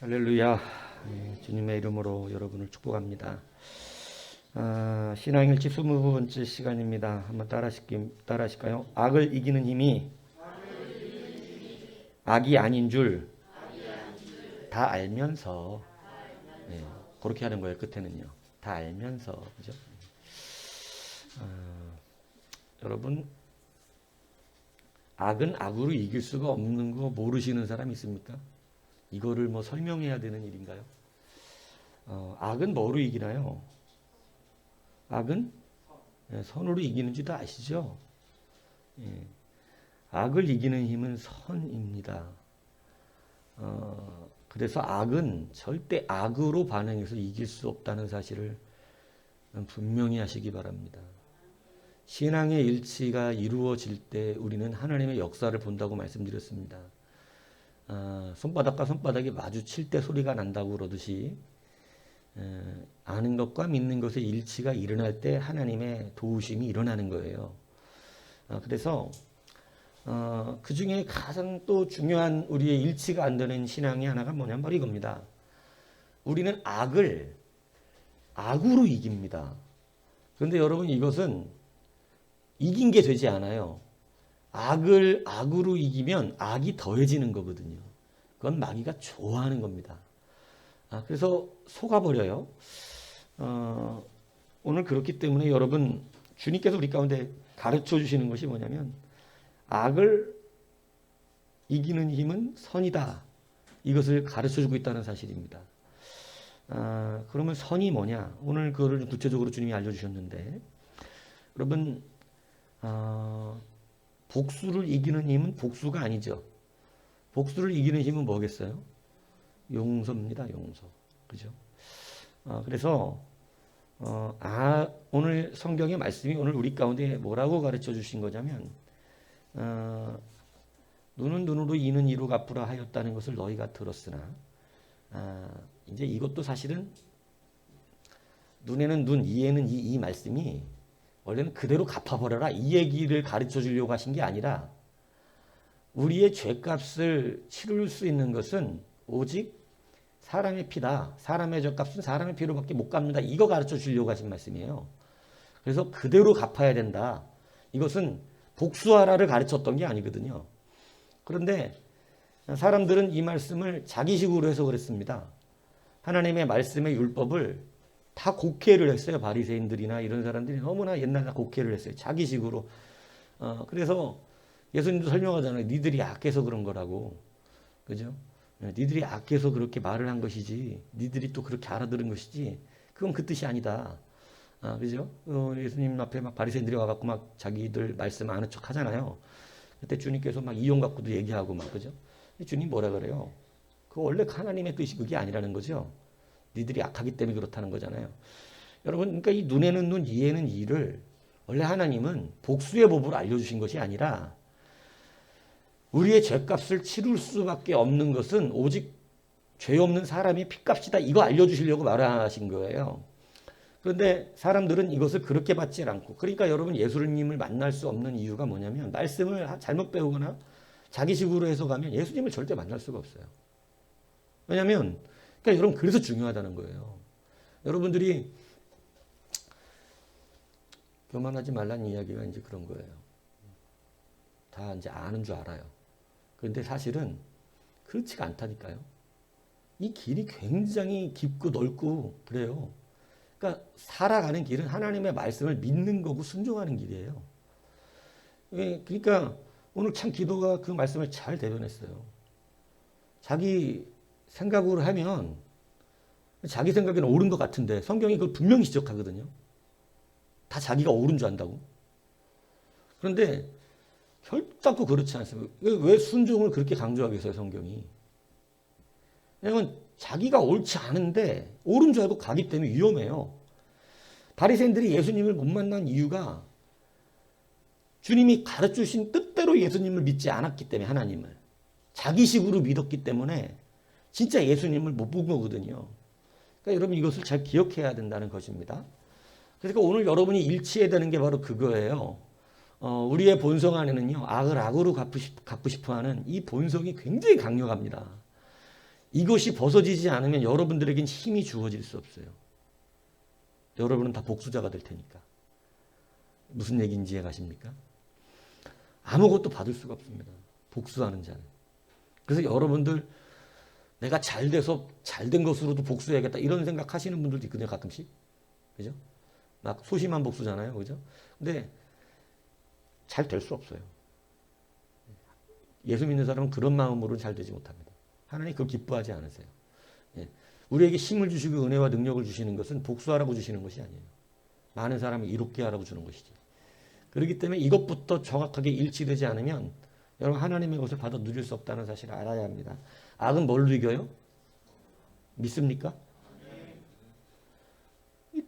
할렐루야. 주님의 이름으로 여러분을 축복합니다. 신앙일치 20번째 시간입니다. 한번 따라하실까요? 악을 이기는 힘이 악이 아닌 줄 다 알면서, 그렇게 하는 거예요. 끝에는요. 다 알면서, 그죠? 여러분, 악은 악으로 이길 수가 없는 거 모르시는 사람 있습니까? 이거를 뭐 설명해야 되는 일인가요? 악은 뭐로 이기나요? 악은 선으로 이기는 줄 다 아시죠? 예. 악을 이기는 힘은 선입니다. 그래서 악은 절대 악으로 반응해서 이길 수 없다는 사실을 분명히 하시기 바랍니다. 신앙의 일치가 이루어질 때 우리는 하나님의 역사를 본다고 말씀드렸습니다. 손바닥과 손바닥이 마주칠 때 소리가 난다고 그러듯이 아는 것과 믿는 것의 일치가 일어날 때 하나님의 도우심이 일어나는 거예요. 그래서 그 중에 가장 또 중요한 우리의 일치가 안 되는 신앙이 하나가 뭐냐면 바로 이겁니다. 우리는 악을 악으로 이깁니다. 그런데 여러분 이것은 이긴 게 되지 않아요. 악을 악으로 이기면 악이 더해지는 거거든요. 그건 마귀가 좋아하는 겁니다. 그래서 속아버려요. 오늘 그렇기 때문에 여러분 주님께서 우리 가운데 가르쳐 주시는 것이 뭐냐면 악을 이기는 힘은 선이다. 이것을 가르쳐 주고 있다는 사실입니다. 그러면 선이 뭐냐? 오늘 그거를 구체적으로 주님이 알려주셨는데 여러분 복수를 이기는 힘은 복수가 아니죠. 복수를 이기는 힘은 뭐겠어요? 용서입니다. 용서. 그죠? 그래서 오늘 성경의 말씀이 오늘 우리 가운데 뭐라고 가르쳐 주신 거냐면 눈은 눈으로 이는 이로 갚으라 하였다는 것을 너희가 들었으나 이제 이것도 사실은 눈에는 눈, 이에는 이 말씀이 원래는 그대로 갚아버려라 이 얘기를 가르쳐 주려고 하신 게 아니라 우리의 죄값을 치룰 수 있는 것은 오직 사람의 피다. 사람의 죄값은 사람의 피로밖에 못 갚는다. 이거 가르쳐 주려고 하신 말씀이에요. 그래서 그대로 갚아야 된다. 이것은 복수하라를 가르쳤던 게 아니거든요. 그런데 사람들은 이 말씀을 자기식으로 해석을 했습니다. 하나님의 말씀의 율법을 다 곡해를 했어요. 바리새인들이나 이런 사람들이 너무나 옛날에 곡해를 했어요. 자기식으로. 그래서 예수님도 설명하잖아요. 니들이 악해서 그런 거라고. 그죠? 니들이 악해서 그렇게 말을 한 것이지 니들이 또 그렇게 알아들은 것이지 그건 그 뜻이 아니다. 그죠? 예수님 앞에 막 바리새인들이 와갖고 막 자기들 말씀 아는 척 하잖아요. 그때 주님께서 막 이용 갖고도 얘기하고 막 그죠? 주님 뭐라 그래요? 그 원래 하나님의 뜻이 그게 아니라는 거죠. 니들이 악하기 때문에 그렇다는 거잖아요. 여러분, 그러니까 이 눈에는 눈, 이에는 이를 원래 하나님은 복수의 법으로 알려주신 것이 아니라 우리의 죄값을 치룰 수밖에 없는 것은 오직 죄 없는 사람의 피값이다. 이거 알려주시려고 말하신 거예요. 그런데 사람들은 이것을 그렇게 받지 않고 그러니까 여러분 예수님을 만날 수 없는 이유가 뭐냐면 말씀을 잘못 배우거나 자기식으로 해석하면 예수님을 절대 만날 수가 없어요. 왜냐하면 그러니까 여러분 그래서 중요하다는 거예요. 여러분들이 교만하지 말라는 이야기가 이제 그런 거예요. 다 이제 아는 줄 알아요. 그런데 사실은 그렇지가 않다니까요. 이 길이 굉장히 깊고 넓고 그래요. 그러니까 살아가는 길은 하나님의 말씀을 믿는 거고 순종하는 길이에요. 그러니까 오늘 참 기도가 그 말씀을 잘 대변했어요. 자기 생각으로 하면 자기 생각에는 옳은 것 같은데 성경이 그걸 분명히 지적하거든요. 다 자기가 옳은 줄 안다고. 그런데 결단코 그렇지 않습니다. 왜 순종을 그렇게 강조하겠어요, 성경이? 왜냐하면 자기가 옳지 않은데 옳은 줄 알고 가기 때문에 위험해요. 바리새인들이 예수님을 못 만난 이유가 주님이 가르쳐주신 뜻대로 예수님을 믿지 않았기 때문에 하나님을 자기식으로 믿었기 때문에 진짜 예수님을 못 본 거거든요. 그러니까 여러분 이것을 잘 기억해야 된다는 것입니다. 그러니까 오늘 여러분이 일치해야 되는 게 바로 그거예요. 우리의 본성 안에는요, 악을 악으로 갚고 싶어 하는 이 본성이 굉장히 강력합니다. 이것이 벗어지지 않으면 여러분들에겐 힘이 주어질 수 없어요. 여러분은 다 복수자가 될 테니까. 무슨 얘기인지 이해가십니까? 아무것도 받을 수가 없습니다. 복수하는 자는. 그래서 여러분들 내가 잘 돼서 잘된 것으로도 복수해야겠다 이런 생각하시는 분들도 있거든요. 가끔씩. 그죠? 막 소심한 복수잖아요. 그죠? 근데 잘 될 수 없어요. 예수 믿는 사람은 그런 마음으로는 잘 되지 못합니다. 하나님 그걸 기뻐하지 않으세요. 예. 우리에게 힘을 주시고 은혜와 능력을 주시는 것은 복수하라고 주시는 것이 아니에요. 많은 사람을 이롭게 하라고 주는 것이지. 그렇기 때문에 이것부터 정확하게 일치되지 않으면 여러분 하나님의 것을 받아 누릴 수 없다는 사실을 알아야 합니다. 악은 뭘로 이겨요? 믿습니까?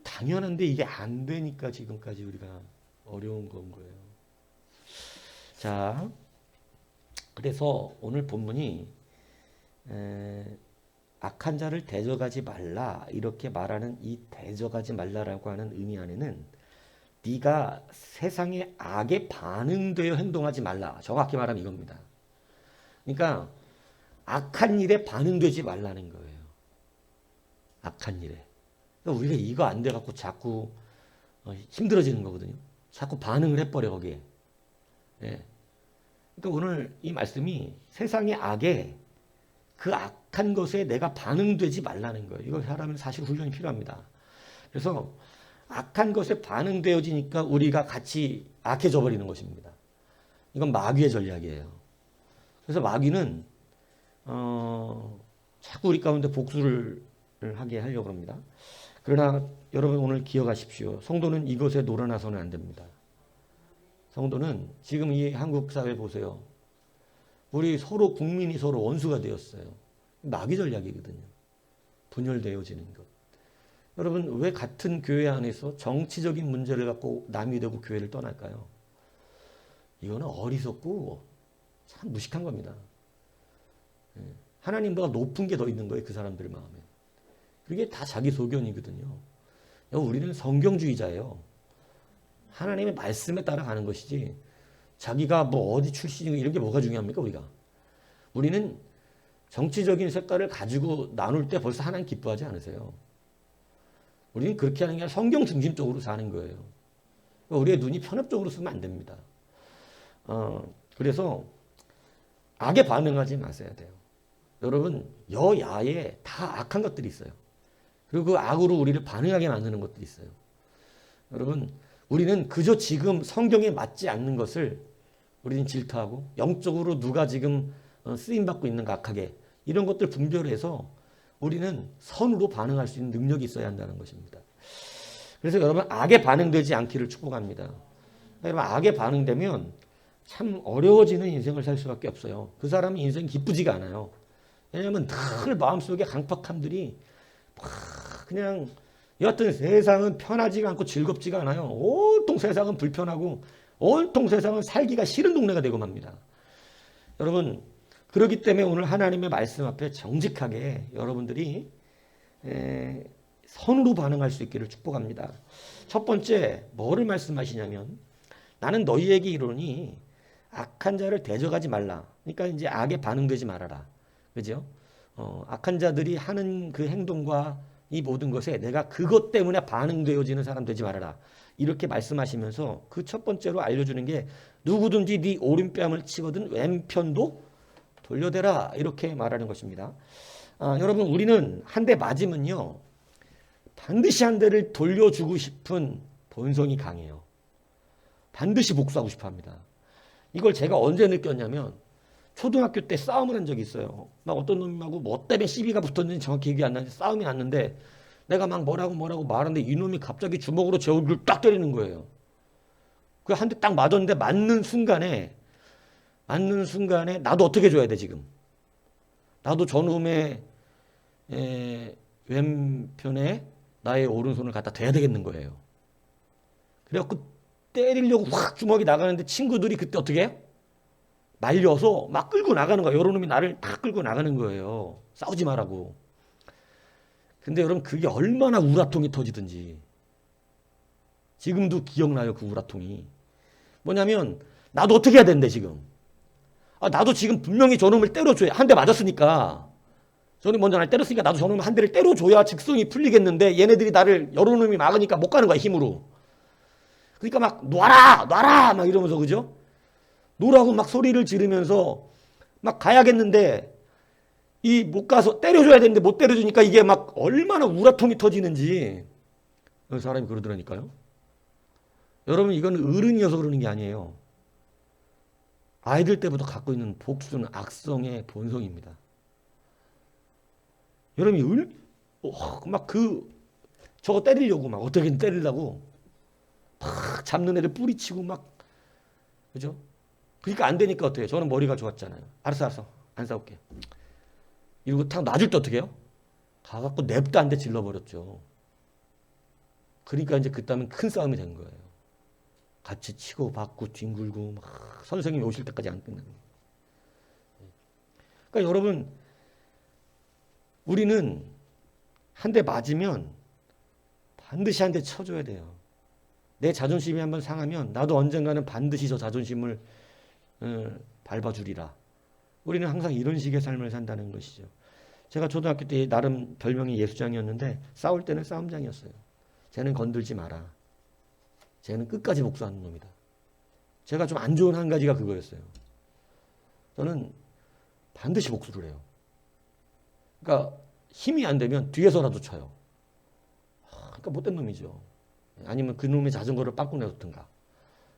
당연한데 이게 안 되니까 지금까지 우리가 어려운 건 거예요. 자, 그래서 오늘 본문이 악한 자를 대적하지 말라 이렇게 말하는 이 대적하지 말라라고 하는 의미 안에는 네가 세상의 악에 반응되어 행동하지 말라. 정확히 말하면 이겁니다. 그러니까 악한 일에 반응되지 말라는 거예요. 악한 일에. 그러니까 우리가 이거 안 돼 갖고 자꾸 힘들어지는 거거든요. 자꾸 반응을 해버려 거기에. 예. 그러니까 오늘 이 말씀이 세상의 악에 그 악한 것에 내가 반응되지 말라는 거예요. 이거 하려면 사실 훈련이 필요합니다. 그래서 악한 것에 반응되어지니까 우리가 같이 악해져 버리는 것입니다. 이건 마귀의 전략이에요. 그래서 마귀는 자꾸 우리 가운데 복수를 하게 하려고 합니다. 그러나 여러분 오늘 기억하십시오. 성도는 이것에 놀아나서는 안 됩니다. 성도는 지금 이 한국 사회 보세요. 우리 서로 국민이 서로 원수가 되었어요. 마귀 전략이거든요. 분열되어지는 것. 여러분 왜 같은 교회 안에서 정치적인 문제를 갖고 남이 되고 교회를 떠날까요? 이거는 어리석고 참 무식한 겁니다. 하나님보다 높은 게 더 있는 거예요. 그 사람들 마음에. 그게 다 자기 소견이거든요. 우리는 성경주의자예요. 하나님의 말씀에 따라가는 것이지 자기가 뭐 어디 출신이고 이런 게 뭐가 중요합니까? 우리는 정치적인 색깔을 가지고 나눌 때 벌써 하나님 기뻐하지 않으세요. 우리는 그렇게 하는 게 아니라 성경 중심적으로 사는 거예요. 우리의 눈이 편협적으로 쓰면 안 됩니다. 그래서 악에 반응하지 마셔야 돼요. 여러분 여야에 다 악한 것들이 있어요. 그리고 그 악으로 우리를 반응하게 만드는 것들이 있어요. 여러분 우리는 그저 지금 성경에 맞지 않는 것을 우리는 질투하고 영적으로 누가 지금 쓰임받고 있는가 악하게 이런 것들 분별해서 우리는 선으로 반응할 수 있는 능력이 있어야 한다는 것입니다. 그래서 여러분 악에 반응되지 않기를 축복합니다. 여러분 악에 반응되면 참 어려워지는 인생을 살 수밖에 없어요. 그 사람은 인생이 기쁘지가 않아요. 왜냐하면 늘 마음속에 강팍함들이 그냥 여하튼 세상은 편하지가 않고 즐겁지가 않아요. 온통 세상은 불편하고 온통 세상은 살기가 싫은 동네가 되고 맙니다. 여러분 그렇기 때문에 오늘 하나님의 말씀 앞에 정직하게 여러분들이 선으로 반응할 수 있기를 축복합니다. 첫 번째 뭐를 말씀하시냐면 나는 너희에게 이르노니 악한 자를 대적하지 말라. 그러니까 이제 악에 반응되지 말아라. 그죠? 악한 자들이 하는 그 행동과 이 모든 것에 내가 그것 때문에 반응되어지는 사람 되지 말아라. 이렇게 말씀하시면서 그 첫 번째로 알려주는 게 누구든지 네 오른뺨을 치거든 왼편도 돌려대라. 이렇게 말하는 것입니다. 여러분 우리는 한 대 맞으면요. 반드시 한 대를 돌려주고 싶은 본성이 강해요. 반드시 복수하고 싶어 합니다. 이걸 제가 언제 느꼈냐면 초등학교 때 싸움을 한 적이 있어요. 막 어떤 놈하고 뭐 때문에 시비가 붙었는지 정확히 기억이 안 나는데 싸움이 났는데 내가 막 뭐라고 말하는데 이놈이 갑자기 주먹으로 제 얼굴을 딱 때리는 거예요. 그 한 대 딱 맞았는데 맞는 순간에 나도 어떻게 줘야 돼 지금. 나도 저놈의 왼편에 나의 오른손을 갖다 대야 되겠는 거예요. 그래갖고 때리려고 확 주먹이 나가는데 친구들이 그때 어떻게 해? 말려서 막 끌고 나가는 거예요. 여러 놈이 나를 다 끌고 나가는 거예요. 싸우지 말라고. 근데 여러분 그게 얼마나 우라통이 터지든지 지금도 기억나요. 그 우라통이. 뭐냐면 나도 어떻게 해야 되는데 지금. 나도 지금 분명히 저놈을 때려줘야 한 대 맞았으니까 저놈이 먼저 날 때렸으니까 나도 저놈 한 대를 때려줘야 직성이 풀리겠는데 얘네들이 나를 여러 놈이 막으니까 못 가는 거야, 힘으로. 그러니까 막 놔라 막 이러면서, 그죠? 노라고 막 소리를 지르면서 막 가야겠는데 이 못 가서 때려줘야 되는데 못 때려주니까 이게 막 얼마나 우라통이 터지는지 사람이 그러더라니까요. 여러분, 이건 어른이어서 그러는 게 아니에요. 아이들 때부터 갖고 있는 복수는 악성의 본성입니다. 여러분이 저거 때리려고 막 어떻게든 때리려고 막 잡는 애들 뿌리치고 막, 그죠? 그러니까 안 되니까 어떻게 해요? 저는 머리가 좋았잖아요. 알았어. 안 싸울게. 이러고 탁 놔줄 때 어떻게 해요? 가갖고 냅도 안 돼 질러버렸죠. 그러니까 이제 그다음엔 큰 싸움이 된 거예요. 같이 치고 받고 뒹굴고 막 선생님이 오실 때까지 안 끝나는 거예요. 그러니까 여러분, 우리는 한 대 맞으면 반드시 한 대 쳐줘야 돼요. 내 자존심이 한번 상하면 나도 언젠가는 반드시 저 자존심을 밟아주리라. 우리는 항상 이런 식의 삶을 산다는 것이죠. 제가 초등학교 때 나름 별명이 예수장이었는데 싸울 때는 싸움장이었어요. 쟤는 건들지 마라. 쟤는 끝까지 복수하는 놈이다. 제가 좀 안 좋은 한 가지가 그거였어요. 저는 반드시 복수를 해요. 그러니까 힘이 안 되면 뒤에서라도 쳐요. 그러니까 못된 놈이죠. 아니면 그 놈의 자전거를 빵꾸 내놓든가.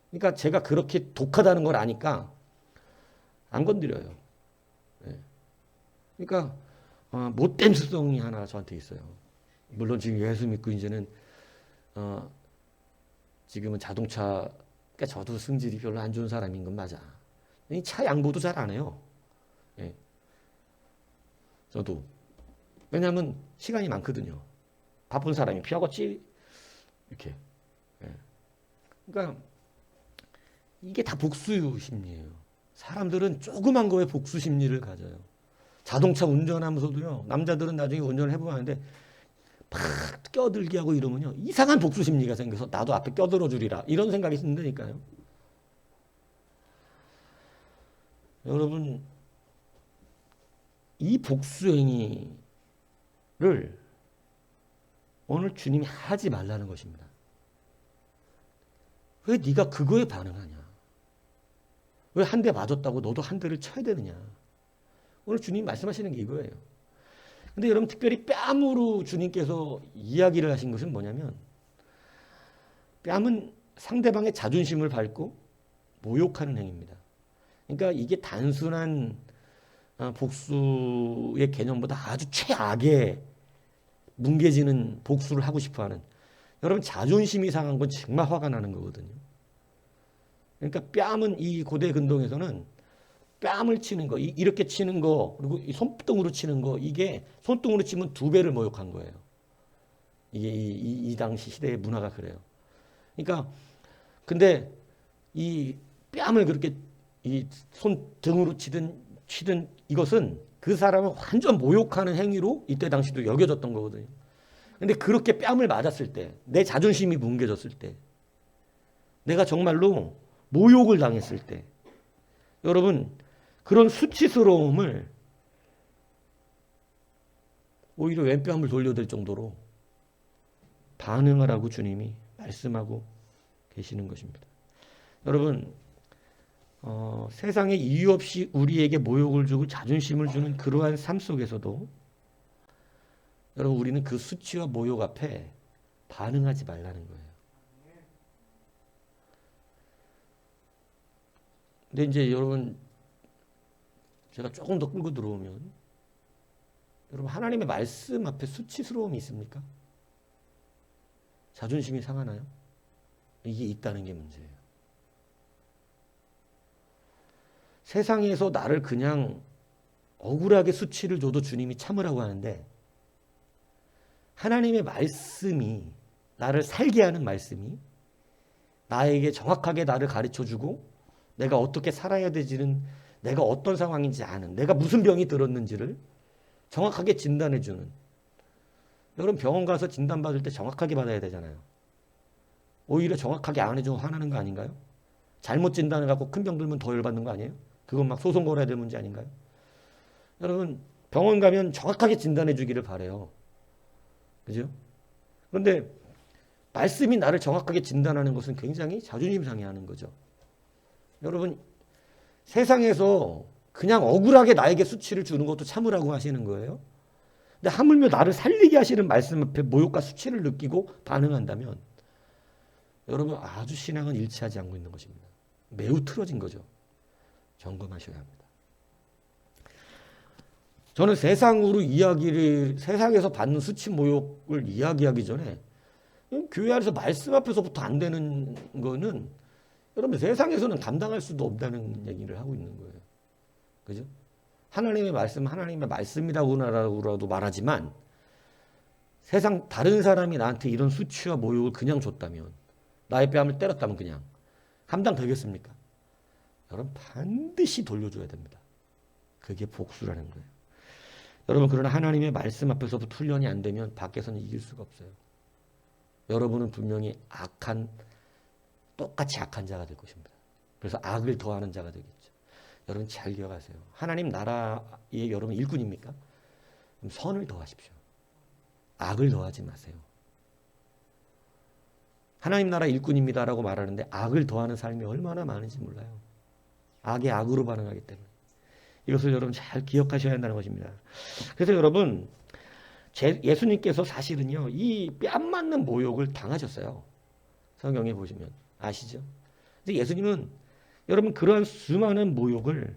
그러니까 제가 그렇게 독하다는 걸 아니까 안 건드려요. 네. 그러니까 못된 습성이 하나 저한테 있어요. 물론 지금 예수 믿고 이제는 지금은 자동차, 그러니까 저도 승질이 별로 안 좋은 사람인 건 맞아. 차 양보도 잘 안 해요. 네. 저도. 왜냐하면 시간이 많거든요. 바쁜 사람이 피하겠지 이렇게. 네. 그러니까 이게 다 복수 심리예요. 사람들은 조그만 거에 복수 심리를 가져요. 자동차 운전하면서도요, 남자들은 나중에 운전을 해보면 하는데 팍 껴들게 하고 이러면요, 이상한 복수 심리가 생겨서 나도 앞에 껴들어 주리라 이런 생각이 든다니까요. 여러분, 이 복수 행위를 오늘 주님이 하지 말라는 것입니다. 왜 네가 그거에 반응하냐? 왜 한 대 맞았다고 너도 한 대를 쳐야 되느냐? 오늘 주님 말씀하시는 게 이거예요. 근데 여러분, 특별히 뺨으로 주님께서 이야기를 하신 것은 뭐냐면, 뺨은 상대방의 자존심을 밟고 모욕하는 행위입니다. 그러니까 이게 단순한 복수의 개념보다 아주 최악의 뭉개지는 복수를 하고 싶어하는, 여러분 자존심이 상한 건 정말 화가 나는 거거든요. 그러니까 뺨은 이 고대 근동에서는 뺨을 치는 거, 이렇게 치는 거, 그리고 이 손등으로 치는 거, 이게 손등으로 치면 2배를 모욕한 거예요. 이게 이 당시 시대의 문화가 그래요. 그러니까 근데 이 뺨을 그렇게 이 손등으로 치든 이것은 그 사람을 완전 모욕하는 행위로 이때 당시도 여겨졌던 거거든요. 근데 그렇게 뺨을 맞았을 때, 내 자존심이 뭉개졌을 때, 내가 정말로 모욕을 당했을 때, 여러분, 그런 수치스러움을 오히려 왼뺨을 돌려댈 정도로 반응하라고 주님이 말씀하고 계시는 것입니다. 여러분, 세상에 이유 없이 우리에게 모욕을 주고 자존심을 주는 그러한 삶 속에서도 여러분, 우리는 그 수치와 모욕 앞에 반응하지 말라는 거예요. 근데 이제 여러분, 제가 조금 더 끌고 들어오면, 여러분, 하나님의 말씀 앞에 수치스러움이 있습니까? 자존심이 상하나요? 이게 있다는 게 문제예요. 세상에서 나를 그냥 억울하게 수치를 줘도 주님이 참으라고 하는데, 하나님의 말씀이, 나를 살게 하는 말씀이 나에게 정확하게 나를 가르쳐주고 내가 어떻게 살아야 되지는, 내가 어떤 상황인지 아는, 내가 무슨 병이 들었는지를 정확하게 진단해주는. 여러분, 병원 가서 진단받을 때 정확하게 받아야 되잖아요. 오히려 정확하게 안 해주면 화나는 거 아닌가요? 잘못 진단을 갖고 큰 병 들면 더 열받는 거 아니에요? 그건 막 소송 걸어야 될 문제 아닌가요? 여러분, 병원 가면 정확하게 진단해 주기를 바래요. 그죠? 그런데 말씀이 나를 정확하게 진단하는 것은 굉장히 자존심 상해하는 거죠. 여러분, 세상에서 그냥 억울하게 나에게 수치를 주는 것도 참으라고 하시는 거예요. 근데 하물며 나를 살리게 하시는 말씀 앞에 모욕과 수치를 느끼고 반응한다면 여러분 아주 신앙은 일치하지 않고 있는 것입니다. 매우 틀어진 거죠. 점검하셔야 합니다. 저는 세상에서 받는 수치 모욕을 이야기하기 전에 교회 안에서 말씀 앞에서부터 안 되는 거는 여러분 세상에서는 감당할 수도 없다는 얘기를 하고 있는 거예요. 그죠? 하나님의 말씀, 하나님의 말씀이라고라도 말하지만 세상 다른 사람이 나한테 이런 수치와 모욕을 그냥 줬다면, 나의 뺨을 때렸다면 그냥 감당되겠습니까? 여러분 반드시 돌려줘야 됩니다. 그게 복수라는 거예요. 여러분 그러나 하나님의 말씀 앞에서부터 훈련이 안 되면 밖에서는 이길 수가 없어요. 여러분은 분명히 똑같이 악한 자가 될 것입니다. 그래서 악을 더하는 자가 되겠죠. 여러분 잘 기억하세요. 하나님 나라의 여러분 일꾼입니까? 그럼 선을 더하십시오. 악을 더하지 마세요. 하나님 나라 일꾼입니다라고 말하는데 악을 더하는 삶이 얼마나 많은지 몰라요. 악에 악으로 반응하기 때문에. 이것을 여러분 잘 기억하셔야 한다는 것입니다. 그래서 여러분 예수님께서 사실은요 이 뺨 맞는 모욕을 당하셨어요. 성경에 보시면 아시죠? 근데 예수님은 여러분 그러한 수많은 모욕을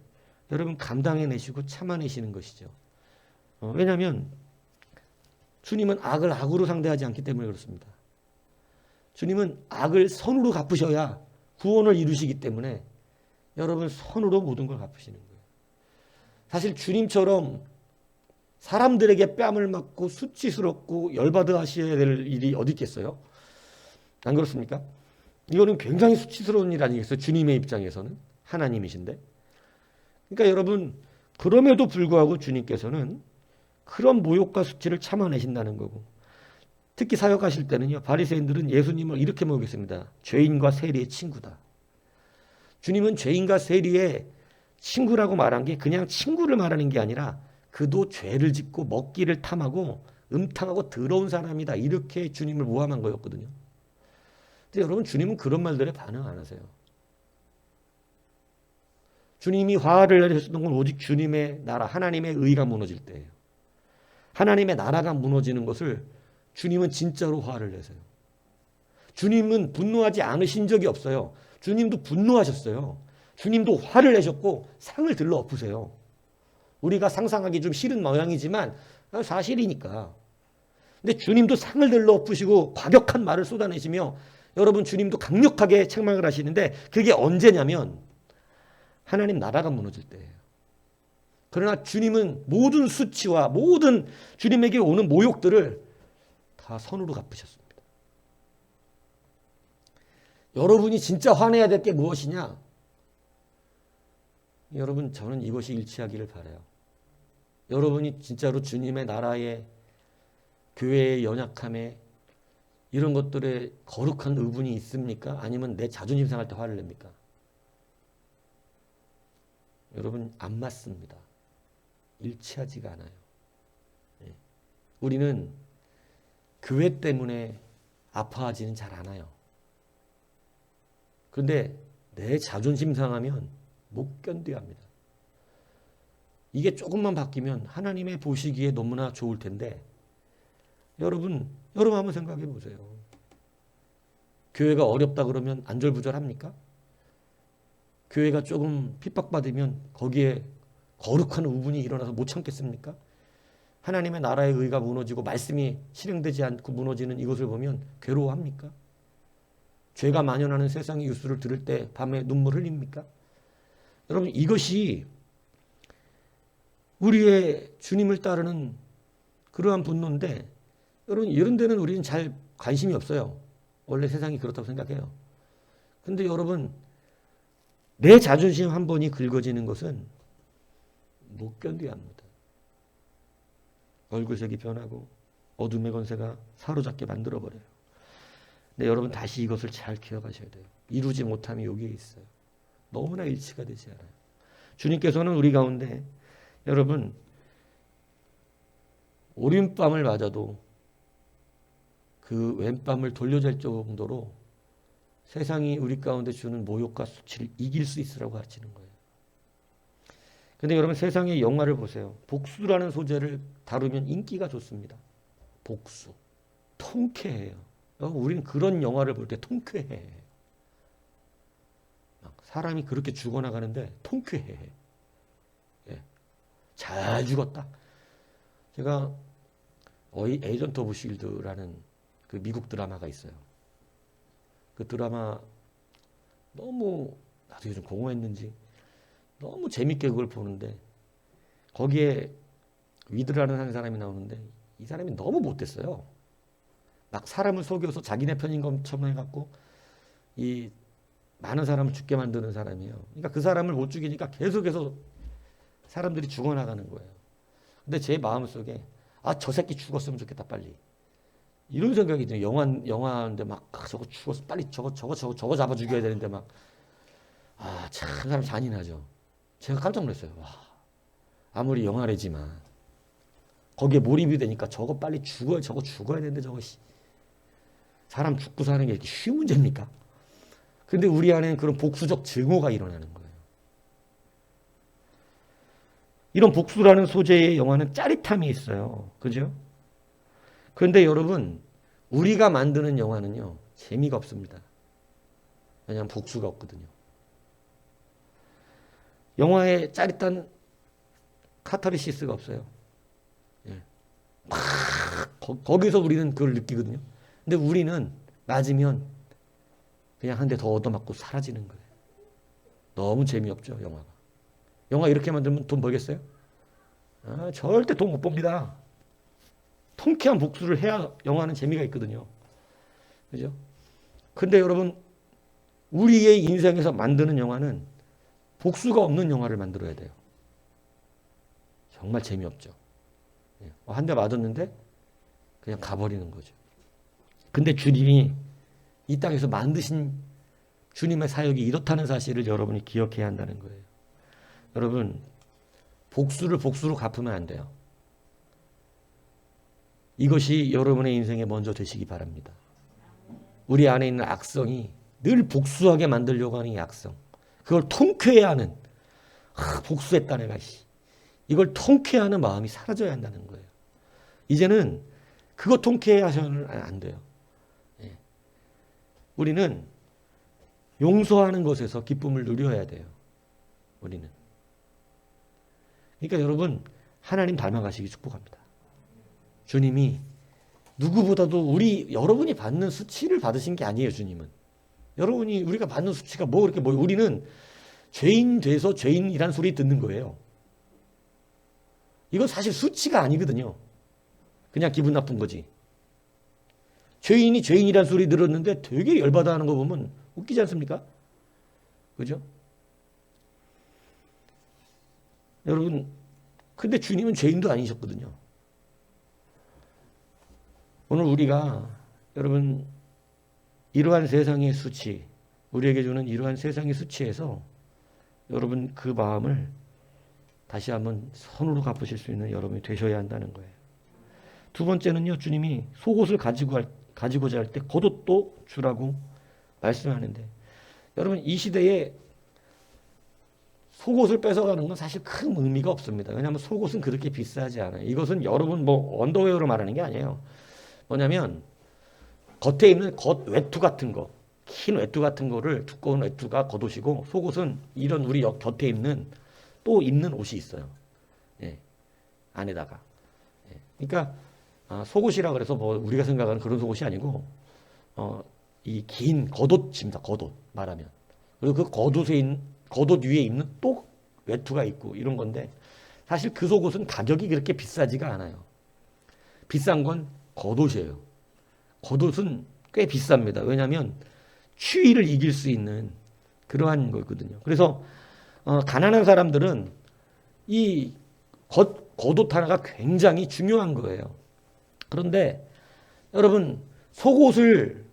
여러분 감당해내시고 참아내시는 것이죠. 왜냐하면 주님은 악을 악으로 상대하지 않기 때문에 그렇습니다. 주님은 악을 선으로 갚으셔야 구원을 이루시기 때문에 여러분 선으로 모든 걸 갚으시는 거예요. 사실 주님처럼 사람들에게 뺨을 맞고 수치스럽고 열받아 하셔야 될 일이 어디 있겠어요? 안 그렇습니까? 이거는 굉장히 수치스러운 일 아니겠어요? 주님의 입장에서는 하나님이신데. 그러니까 여러분 그럼에도 불구하고 주님께서는 그런 모욕과 수치를 참아내신다는 거고, 특히 사역하실 때는요 바리새인들은 예수님을 이렇게 먹였습니다. 죄인과 세리의 친구다. 주님은 죄인과 세리의 친구라고 말한 게 그냥 친구를 말하는 게 아니라 그도 죄를 짓고 먹기를 탐하고 음탕하고 더러운 사람이다, 이렇게 주님을 모함한 거였거든요. 근데 여러분 주님은 그런 말들에 반응 안 하세요. 주님이 화를 내셨던 건 오직 주님의 나라, 하나님의 의가 무너질 때예요. 하나님의 나라가 무너지는 것을 주님은 진짜로 화를 내세요. 주님은 분노하지 않으신 적이 없어요. 주님도 분노하셨어요. 주님도 화를 내셨고 상을 들러 엎으세요. 우리가 상상하기 좀 싫은 모양이지만 사실이니까. 근데 주님도 상을 들러 엎으시고 과격한 말을 쏟아내시며 여러분 주님도 강력하게 책망을 하시는데 그게 언제냐면 하나님 나라가 무너질 때예요. 그러나 주님은 모든 수치와 모든 주님에게 오는 모욕들을 다 선으로 갚으셨습니다. 여러분이 진짜 화내야 될 게 무엇이냐? 여러분 저는 이것이 일치하기를 바라요. 여러분이 진짜로 주님의 나라에, 교회의 연약함에 이런 것들에 거룩한 의분이 있습니까? 아니면 내 자존심 상할 때 화를 냅니까? 여러분 안 맞습니다. 일치하지가 않아요. 우리는 교회 때문에 아파하지는 잘 않아요. 그런데 내 자존심 상하면 못 견뎌야 합니다. 이게 조금만 바뀌면 하나님의 보시기에 너무나 좋을 텐데 여러분 한번 생각해 보세요. 교회가 어렵다 그러면 안절부절합니까? 교회가 조금 핍박받으면 거기에 거룩한 의분이 일어나서 못 참겠습니까? 하나님의 나라의 의가 무너지고 말씀이 실행되지 않고 무너지는 이것을 보면 괴로워합니까? 죄가 만연하는 세상의 뉴스를 들을 때 밤에 눈물 흘립니까? 여러분 이것이 우리의 주님을 따르는 그러한 분노인데 여러분 이런 데는 우리는 잘 관심이 없어요. 원래 세상이 그렇다고 생각해요. 근데 여러분 내 자존심 한 번이 긁어지는 것은 못 견뎌야 합니다. 얼굴색이 변하고 어둠의 권세가 사로잡게 만들어버려요. 근데 여러분 다시 이것을 잘 기억하셔야 돼요. 이루지 못함이 여기에 있어요. 너무나 일치가 되지 않아요. 주님께서는 우리 가운데 여러분 오른밤을 맞아도 그 왼밤을 돌려줄 정도로 세상이 우리 가운데 주는 모욕과 수치를 이길 수 있으라고 하시는 거예요. 근데 여러분 세상의 영화를 보세요. 복수라는 소재를 다루면 인기가 좋습니다. 복수. 통쾌해요. 우리는 그런 영화를 볼 때 통쾌해. 사람이 그렇게 죽어나가는데 통쾌해. 예. 잘 죽었다. 제가 에이전트 오브 실드라는 그 미국 드라마가 있어요. 그 드라마 너무 나도 요즘 공허했는지 너무 재밌게 그걸 보는데 거기에 위드라는 한 사람이 나오는데 이 사람이 너무 못됐어요. 막 사람을 속여서 자기네 편인 것처럼 해갖고 이 많은 사람을 죽게 만드는 사람이에요. 그러니까 그 사람을 못 죽이니까 계속해서 사람들이 죽어나가는 거예요. 근데 제 마음속에 저 새끼 죽었으면 좋겠다 빨리. 이런 생각이 들어요. 영화인데 막 저거 죽었어 빨리 저거 잡아 죽여야 되는데 막 참 사람 잔인하죠. 제가 깜짝 놀랐어요. 와, 아무리 영화래지만 거기에 몰입이 되니까 저거 빨리 저거 죽어야 되는데 저거 사람 죽고 사는 게 이렇게 쉬운 문제입니까? 근데 우리 안에는 그런 복수적 증오가 일어나는 거예요. 이런 복수라는 소재의 영화는 짜릿함이 있어요. 그죠? 그런데 여러분, 우리가 만드는 영화는요, 재미가 없습니다. 왜냐하면 복수가 없거든요. 영화에 짜릿한 카타르시스가 없어요. 예. 거기서 우리는 그걸 느끼거든요. 근데 우리는 맞으면 그냥 한 대 더 얻어맞고 사라지는 거예요. 너무 재미없죠, 영화가. 영화 이렇게 만들면 돈 벌겠어요? 절대 돈 못 법니다. 통쾌한 복수를 해야 영화는 재미가 있거든요. 그죠? 근데 여러분, 우리의 인생에서 만드는 영화는 복수가 없는 영화를 만들어야 돼요. 정말 재미없죠. 한 대 맞았는데 그냥 가버리는 거죠. 근데 주님이 이 땅에서 만드신 주님의 사역이 이렇다는 사실을 여러분이 기억해야 한다는 거예요. 여러분, 복수를 복수로 갚으면 안 돼요. 이것이 여러분의 인생에 먼저 되시기 바랍니다. 우리 안에 있는 악성이 늘 복수하게 만들려고 하는 이 악성. 그걸 통쾌해하는 복수했다 내가 이걸 통쾌해하는 마음이 사라져야 한다는 거예요. 이제는 그거 통쾌해하셔는 안 돼요. 우리는 용서하는 것에서 기쁨을 누려야 돼요. 우리는. 그러니까 여러분 하나님 닮아가시기 축복합니다. 주님이 누구보다도 여러분이 받는 수치를 받으신 게 아니에요. 주님은. 우리가 받는 수치가 우리는 죄인 돼서 죄인이란 소리 듣는 거예요. 이건 사실 수치가 아니거든요. 그냥 기분 나쁜 거지. 죄인이 죄인이란 소리 들었는데 되게 열받아 하는 거 보면 웃기지 않습니까? 그죠? 여러분, 근데 주님은 죄인도 아니셨거든요. 오늘 우리가 여러분 이러한 세상의 수치, 우리에게 주는 이러한 세상의 수치에서 여러분 그 마음을 다시 한번 선으로 갚으실 수 있는 여러분이 되셔야 한다는 거예요. 두 번째는요, 주님이 속옷을 가지고자 할 때 겉옷도 주라고 말씀하는데, 여러분 이 시대에 속옷을 뺏어가는 건 사실 큰 의미가 없습니다. 왜냐하면 속옷은 그렇게 비싸지 않아요. 이것은 여러분 언더웨어로 말하는 게 아니에요. 뭐냐면 겉에 입는 겉 외투 같은 거, 흰 외투 같은 거를, 두꺼운 외투가 겉옷이고, 속옷은 이런 우리 곁에 입는 또 입는 옷이 있어요. 예, 안에다가. 예, 그러니까 속옷이라 그래서 우리가 생각하는 그런 속옷이 아니고 이 긴 겉옷입니다. 겉옷 말하면. 그리고 그 겉옷 위에 입는 또 외투가 있고 이런 건데, 사실 그 속옷은 가격이 그렇게 비싸지가 않아요. 비싼 건 겉옷이에요. 겉옷은 꽤 비쌉니다. 왜냐하면 추위를 이길 수 있는 그러한 거거든요. 그래서 가난한 사람들은 이 겉옷 하나가 굉장히 중요한 거예요. 그런데 여러분 속옷을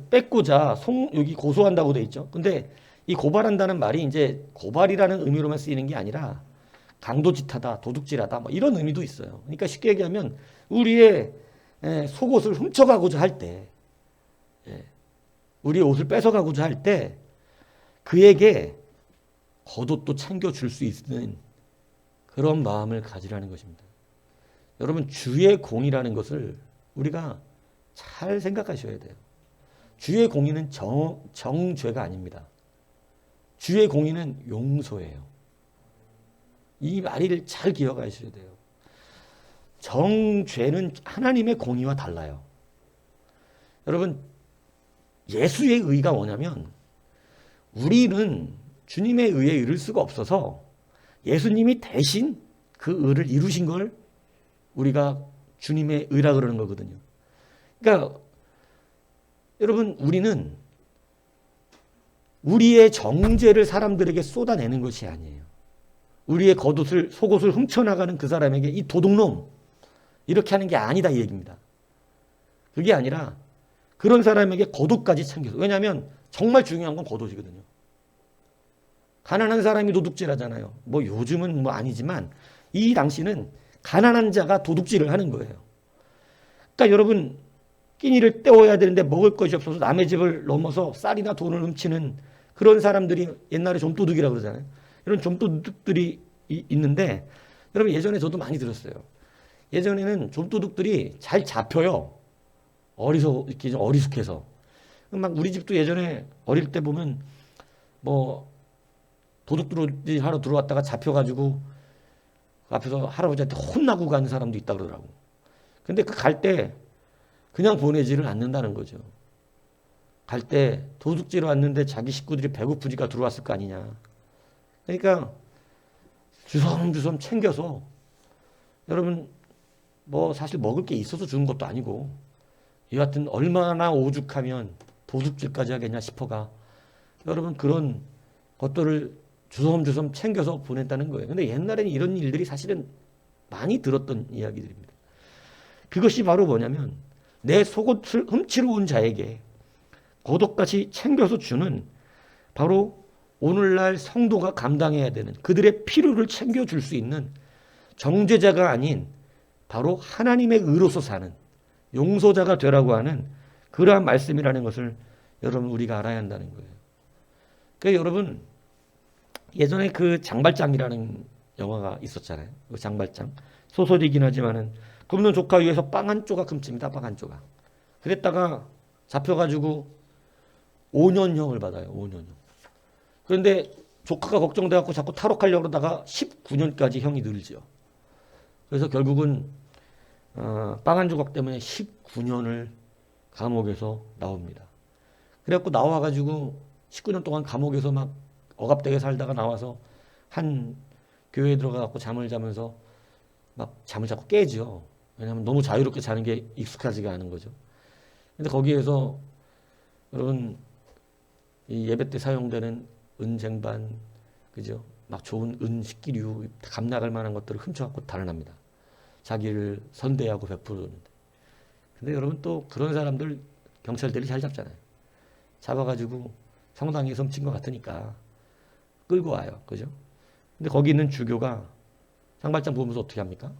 뺏고자 여기 고소한다고 돼 있죠. 근데 이 고발한다는 말이 이제 고발이라는 의미로만 쓰이는 게 아니라 강도짓하다, 도둑질하다 뭐 이런 의미도 있어요. 그러니까 쉽게 얘기하면 우리의 속옷을 훔쳐가고자 할 때, 우리의 옷을 뺏어가고자 할 때 그에게 겉옷도 챙겨줄 수 있는 그런 마음을 가지라는 것입니다. 여러분, 주의 공의라는 것을 우리가 잘 생각하셔야 돼요. 주의 공의는 정죄가 아닙니다. 주의 공의는 용서예요. 이 말을 잘 기억하셔야 돼요. 정죄는 하나님의 공의와 달라요. 여러분, 예수의 의가 뭐냐면 우리는 주님의 의에 이를 수가 없어서 예수님이 대신 그 의를 이루신 걸 우리가 주님의 의라 그러는 거거든요. 그러니까 여러분, 우리는 우리의 정죄를 사람들에게 쏟아내는 것이 아니에요. 우리의 겉옷을, 속옷을 훔쳐나가는 그 사람에게 이 도둑놈 이렇게 하는 게 아니다 이 얘기입니다. 그게 아니라 그런 사람에게 겉옷까지 챙겨서, 왜냐하면 정말 중요한 건 겉옷이거든요. 가난한 사람이 도둑질하잖아요. 뭐 요즘은 뭐 아니지만 이 당시는 가난한 자가 도둑질을 하는 거예요. 그러니까 여러분, 끼니를 때워야 되는데 먹을 것이 없어서 남의 집을 넘어서 쌀이나 돈을 훔치는 그런 사람들이 옛날에 좀도둑이라고 그러잖아요. 이런 좀도둑들이 있는데 여러분, 예전에 저도 많이 들었어요. 예전에는 좀도둑들이 잘 잡혀요. 이렇게 좀 어리숙해서. 막 우리 집도 예전에 어릴 때 보면 뭐 도둑들이 하러 들어왔다가 잡혀가지고 그 앞에서 할아버지한테 혼나고 가는 사람도 있다 그러더라고. 근데 그 갈 때 그냥 보내지를 않는다는 거죠. 갈 때 도둑질을 왔는데 자기 식구들이 배고프니까 들어왔을 거 아니냐. 그러니까 주섬주섬 챙겨서, 여러분 뭐 사실 먹을 게 있어서 주는 것도 아니고 여하튼 얼마나 오죽하면 도둑질까지 하겠냐 싶어가 여러분 그런 것들을 주섬주섬 챙겨서 보냈다는 거예요. 근데 옛날에는 이런 일들이 사실은 많이 들었던 이야기들입니다. 그것이 바로 뭐냐면 내 속옷을 훔치러 온 자에게 겉옷같이 챙겨서 주는, 바로 오늘날 성도가 감당해야 되는 그들의 필요를 챙겨줄 수 있는 정죄자가 아닌 바로 하나님의 의로서 사는 용서자가 되라고 하는 그러한 말씀이라는 것을 여러분 우리가 알아야 한다는 거예요. 그러니까 여러분, 예전에 그 장발장이라는 영화가 있었잖아요. 그 장발장. 소설이긴 하지만은 굶는 조카 위에서 빵 한 조각 훔칩니다. 빵 한 조각. 그랬다가 잡혀가지고 5년형을 받아요. 5년형. 그런데 조카가 걱정돼갖고 자꾸 탈옥하려고 그러다가 19년까지 형이 늘죠. 그래서 결국은 빵 한 조각 때문에 19년을 감옥에서 나옵니다. 그래갖고 나와가지고 19년 동안 감옥에서 막 억압되게 살다가 나와서 한 교회에 들어가갖고 잠을 자면서 막 잠을 자꾸 깨죠. 왜냐하면 너무 자유롭게 자는 게 익숙하지가 않은 거죠. 근데 거기에서 여러분, 이 예배 때 사용되는 은쟁반, 그죠? 막 좋은 은 식기류, 감나갈 만한 것들을 훔쳐갖고 달아납니다. 자기를 선대하고 베푸는데. 근데 여러분 또 그런 사람들 경찰들이 잘 잡잖아요. 잡아가지고 성당에서 훔친 것 같으니까 끌고 와요. 그죠? 근데 거기 있는 주교가 장발장 보면서 어떻게 합니까?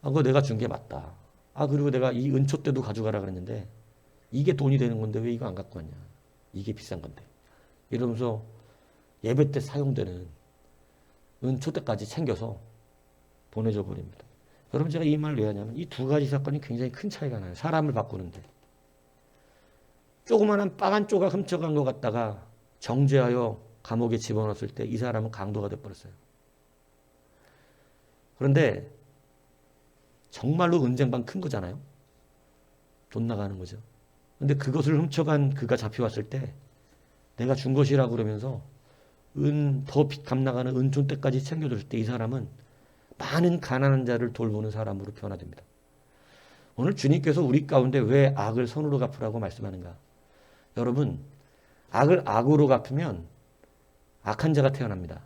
그거 내가 준 게 맞다. 그리고 내가 이 은초 때도 가져가라 그랬는데 이게 돈이 되는 건데 왜 이거 안 갖고 왔냐. 이게 비싼 건데. 이러면서 예배 때 사용되는 은초 때까지 챙겨서 보내줘 버립니다. 여러분, 제가 이 말을 왜 하냐면 이 두 가지 사건이 굉장히 큰 차이가 나요. 사람을 바꾸는데. 조그마한 빵 한 조각 훔쳐간 것 같다가 정죄하여 감옥에 집어넣었을 때 이 사람은 강도가 돼버렸어요. 그런데 정말로 은쟁반 큰 거잖아요. 돈 나가는 거죠. 근데 그것을 훔쳐간 그가 잡혀왔을 때 내가 준 것이라고 그러면서 더 빚 나가는 은촌 때까지 챙겨줬을 때 이 사람은 많은 가난한 자를 돌보는 사람으로 변화됩니다. 오늘 주님께서 우리 가운데 왜 악을 선으로 갚으라고 말씀하는가? 여러분, 악을 악으로 갚으면 악한 자가 태어납니다.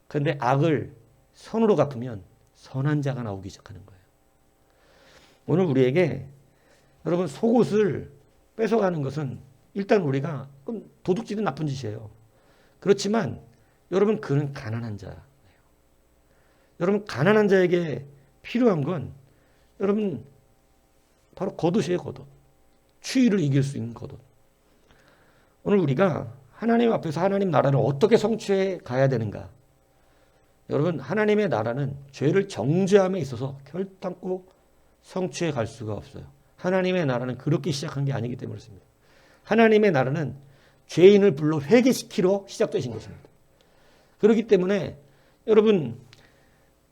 그런데 악을 선으로 갚으면 선한 자가 나오기 시작하는 거예요. 오늘 우리에게 여러분 속옷을 뺏어가는 것은 일단 우리가 도둑질은 나쁜 짓이에요. 그렇지만 여러분 그는 가난한 자예요. 여러분 가난한 자에게 필요한 건 여러분 바로 겉옷이에요. 겉옷. 추위를 이길 수 있는 겉옷. 오늘 우리가 하나님 앞에서 하나님 나라를 어떻게 성취해 가야 되는가? 여러분 하나님의 나라는 죄를 정죄함에 있어서 결단코 성취해 갈 수가 없어요. 하나님의 나라는 그렇게 시작한 게 아니기 때문에 그렇습니다. 하나님의 나라는 죄인을 불러 회개시키러 시작되신 것입니다. 그렇기 때문에 여러분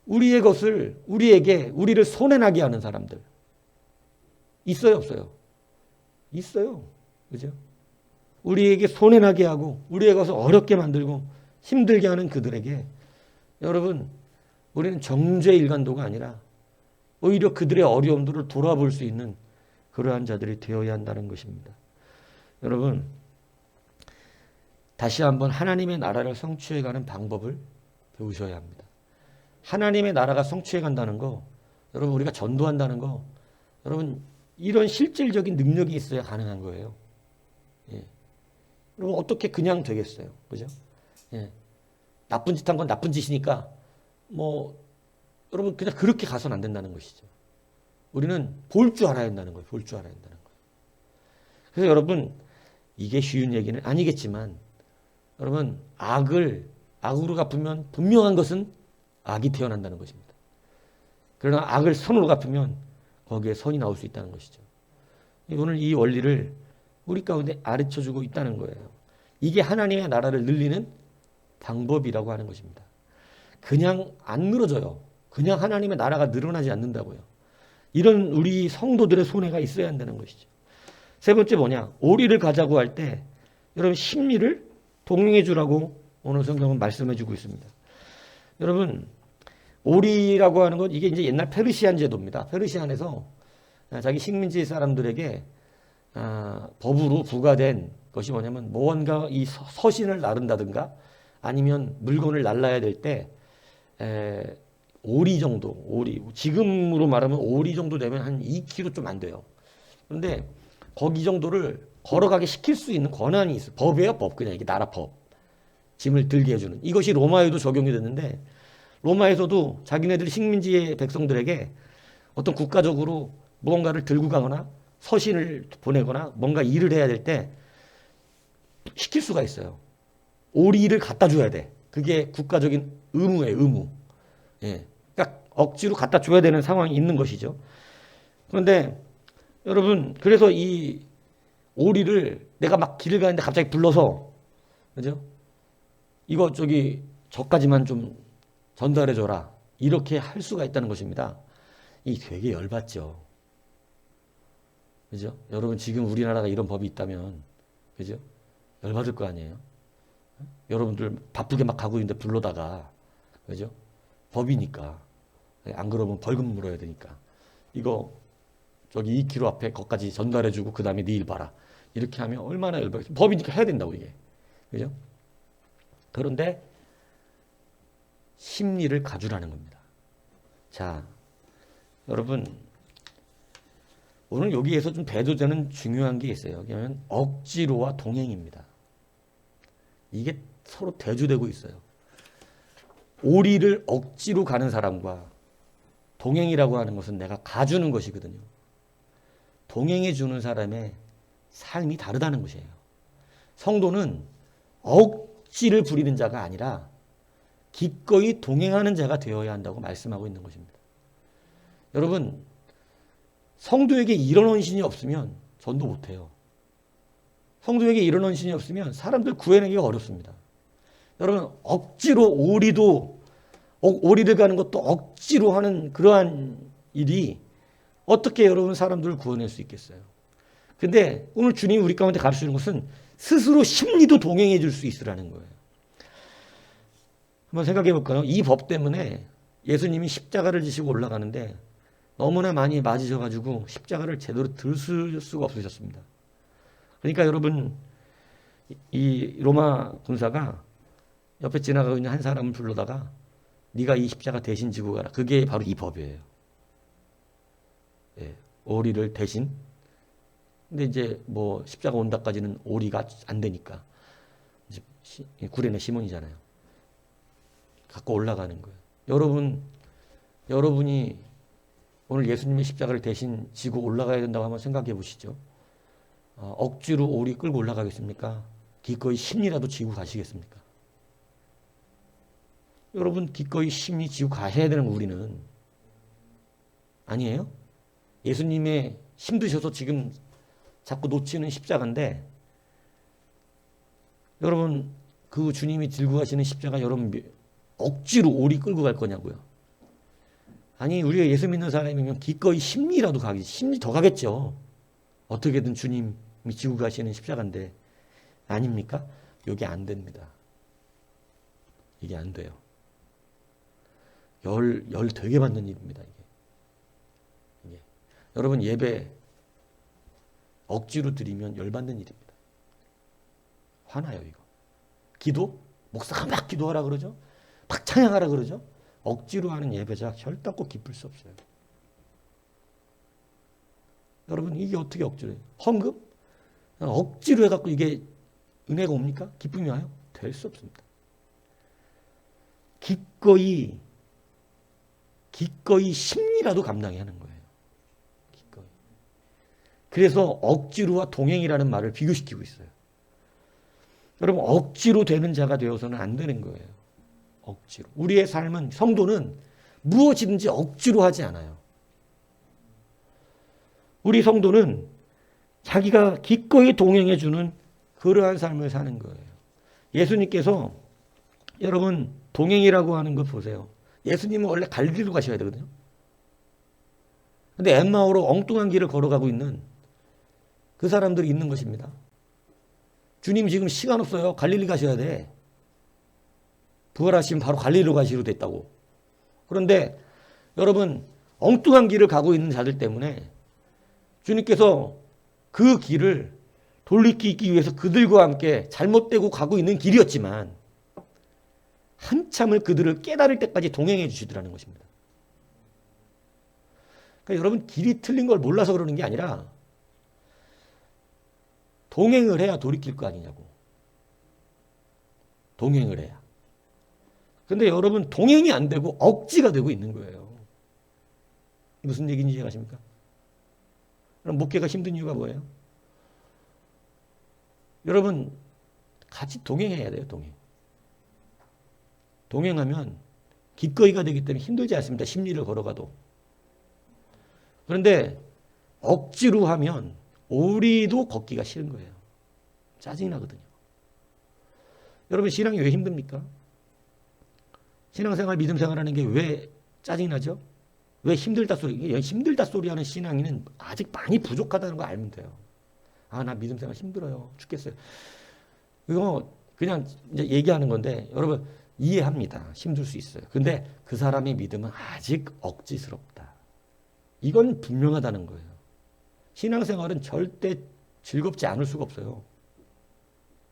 우리의 것을 우리를 손해나게 하는 사람들 있어요 없어요? 있어요. 그죠? 우리에게 손해나게 하고 우리의 것을 어렵게 만들고 힘들게 하는 그들에게 여러분 우리는 정죄 일관도가 아니라 오히려 그들의 어려움들을 돌아볼 수 있는 그러한 자들이 되어야 한다는 것입니다. 여러분 다시 한번 하나님의 나라를 성취해가는 방법을 배우셔야 합니다. 하나님의 나라가 성취해간다는 거 여러분 우리가 전도한다는 거 여러분 이런 실질적인 능력이 있어야 가능한 거예요. 예. 여러분 어떻게 그냥 되겠어요. 그죠? 예. 나쁜 짓 한 건 나쁜 짓이니까 뭐 여러분 그냥 그렇게 가서는 안 된다는 것이죠. 우리는 볼 줄 알아야 한다는 거예요. 볼 줄 알아야 한다는 거예요. 그래서 여러분 이게 쉬운 얘기는 아니겠지만 여러분 악으로 갚으면 분명한 것은 악이 태어난다는 것입니다. 그러나 악을 선으로 갚으면 거기에 선이 나올 수 있다는 것이죠. 오늘 이 원리를 우리 가운데 가르쳐주고 있다는 거예요. 이게 하나님의 나라를 늘리는 방법이라고 하는 것입니다. 그냥 안 늘어져요. 그냥 하나님의 나라가 늘어나지 않는다고요. 이런 우리 성도들의 손해가 있어야 한다는 것이죠. 세 번째 뭐냐? 오리를 가자고 할 때 여러분 심리를 동행해 주라고 오늘 성경은 말씀해 주고 있습니다. 여러분 오리라고 하는 것 이게 이제 옛날 페르시안 제도입니다. 페르시안에서 자기 식민지 사람들에게 법으로 부과된 것이 뭐냐면 무언가 이 서신을 나른다든가 아니면 물건을 날라야 될 때 오리 정도, 지금으로 말하면 오리 정도 되면 한 2kg 좀 안 돼요. 그런데 거기 정도를 걸어가게 시킬 수 있는 권한이 있어요. 법이에요, 법. 그냥 이게 나라 법. 짐을 들게 해주는. 이것이 로마에도 적용이 됐는데 로마에서도 자기네들 식민지의 백성들에게 어떤 국가적으로 무언가를 들고 가거나 서신을 보내거나 뭔가 일을 해야 될 때 시킬 수가 있어요. 오리를 갖다 줘야 돼. 그게 국가적인 의무예요, 의무. 예. 그러니까 억지로 갖다 줘야 되는 상황이 있는 것이죠. 그런데 여러분, 그래서 이 오리를 내가 막 길을 가는데 갑자기 불러서, 그죠? 이거 저까지만 좀 전달해 줘라. 이렇게 할 수가 있다는 것입니다. 이 되게 열받죠. 그죠? 여러분, 지금 우리나라가 이런 법이 있다면, 그죠? 열받을 거 아니에요? 여러분들 바쁘게 막 가고 있는데 불러다가, 그죠? 법이니까. 안 그러면 벌금 물어야 되니까. 이거, 2km 앞에 거기까지 전달해주고, 그 다음에 네 일 봐라. 이렇게 하면 얼마나 열받겠어요. 법이니까 해야 된다고, 이게. 그죠? 그런데, 심리를 가주라는 겁니다. 자, 여러분, 오늘 여기에서 좀 배도되는 중요한 게 있어요. 여기는 억지로와 동행입니다. 이게 서로 대조되고 있어요. 오리를 억지로 가는 사람과 동행이라고 하는 것은 내가 가주는 것이거든요. 동행해 주는 사람의 삶이 다르다는 것이에요. 성도는 억지를 부리는 자가 아니라 기꺼이 동행하는 자가 되어야 한다고 말씀하고 있는 것입니다. 여러분, 성도에게 이런 헌신이 없으면 전도 못해요. 성도에게 이런 헌신이 없으면 사람들 구해내기가 어렵습니다. 여러분, 억지로 오리를 가는 것도 억지로 하는 그러한 일이 어떻게 여러분 사람들을 구해낼 수 있겠어요? 근데 오늘 주님이 우리 가운데 가르치는 것은 스스로 심리도 동행해 줄 수 있으라는 거예요. 한번 생각해 볼까요? 이 법 때문에 예수님이 십자가를 지시고 올라가는데 너무나 많이 맞으셔가지고 십자가를 제대로 들 수가 없으셨습니다. 그러니까 여러분, 이 로마 군사가 옆에 지나가고 있는 한 사람을 불러다가 네가 이 십자가 대신 지고 가라. 그게 바로 이 법이에요. 예, 오리를 대신. 근데 이제 뭐 십자가 온다까지는 오리가 안 되니까 이제 구레네 시몬이잖아요. 갖고 올라가는 거예요. 여러분, 여러분이 오늘 예수님의 십자가를 대신 지고 올라가야 된다고 한번 생각해 보시죠. 억지로 오리 끌고 올라가겠습니까? 기꺼이 심리라도 지고 가시겠습니까? 여러분 기꺼이 심리 지고 가셔야 되는 우리는 아니에요? 예수님의 힘드셔서 지금 자꾸 놓치는 십자가인데 여러분 그 주님이 들고 가시는 십자가 여러분 억지로 오리 끌고 갈 거냐고요? 아니 우리가 예수 믿는 사람이면 기꺼이 심리라도 가기 심리 더 가겠죠. 어떻게든 주님이 지고 가시는 십자가인데 아닙니까? 이게 안 됩니다. 이게 안 돼요. 열 되게 받는 일입니다. 이게. 여러분 예배 억지로 드리면 열 받는 일입니다. 화나요 이거. 기도? 목사가 막 기도하라 그러죠? 막 찬양하라 그러죠? 억지로 하는 예배자 결단코 기쁠 수 없어요. 여러분 이게 어떻게 억지로 해요? 헌금? 억지로 해갖고 이게 은혜가 옵니까? 기쁨이 와요? 될 수 없습니다. 기꺼이 심리라도 감당해야 하는 거예요. 기꺼이. 그래서 억지로와 동행이라는 말을 비교시키고 있어요. 여러분 억지로 되는 자가 되어서는 안 되는 거예요. 억지로. 우리의 삶은 성도는 무엇이든지 억지로 하지 않아요. 우리 성도는 자기가 기꺼이 동행해 주는 그러한 삶을 사는 거예요. 예수님께서 여러분 동행이라고 하는 것 보세요. 예수님은 원래 갈릴리로 가셔야 되거든요. 근데 엠마오로 엉뚱한 길을 걸어가고 있는 그 사람들이 있는 것입니다. 주님 지금 시간 없어요. 갈릴리 가셔야 돼. 부활하시면 바로 갈릴리로 가시기로 됐다고. 그런데 여러분 엉뚱한 길을 가고 있는 자들 때문에 주님께서 그 길을 돌이키기 위해서 그들과 함께 잘못되고 가고 있는 길이었지만 한참을 그들을 깨달을 때까지 동행해 주시더라는 것입니다. 그러니까 여러분 길이 틀린 걸 몰라서 그러는 게 아니라 동행을 해야 돌이킬 거 아니냐고. 동행을 해야. 근데 여러분 동행이 안 되고 억지가 되고 있는 거예요. 무슨 얘기인지 이해가십니까? 그럼 목회가 힘든 이유가 뭐예요? 여러분 같이 동행해야 돼요. 동행하면 기꺼이가 되기 때문에 힘들지 않습니다. 심리를 걸어가도. 그런데 억지로 하면 오리도 걷기가 싫은 거예요. 짜증이 나거든요. 여러분 신앙이 왜 힘듭니까? 신앙생활, 믿음생활하는 게 왜 짜증이 나죠? 왜 힘들다 소리, 힘들다 소리 하는 신앙인은 아직 많이 부족하다는 거 알면 돼요. 아, 나 믿음생활 힘들어요. 죽겠어요. 이거 그냥 이제 얘기하는 건데 여러분 이해합니다. 힘들 수 있어요. 근데 그 사람의 믿음은 아직 억지스럽다. 이건 분명하다는 거예요. 신앙생활은 절대 즐겁지 않을 수가 없어요.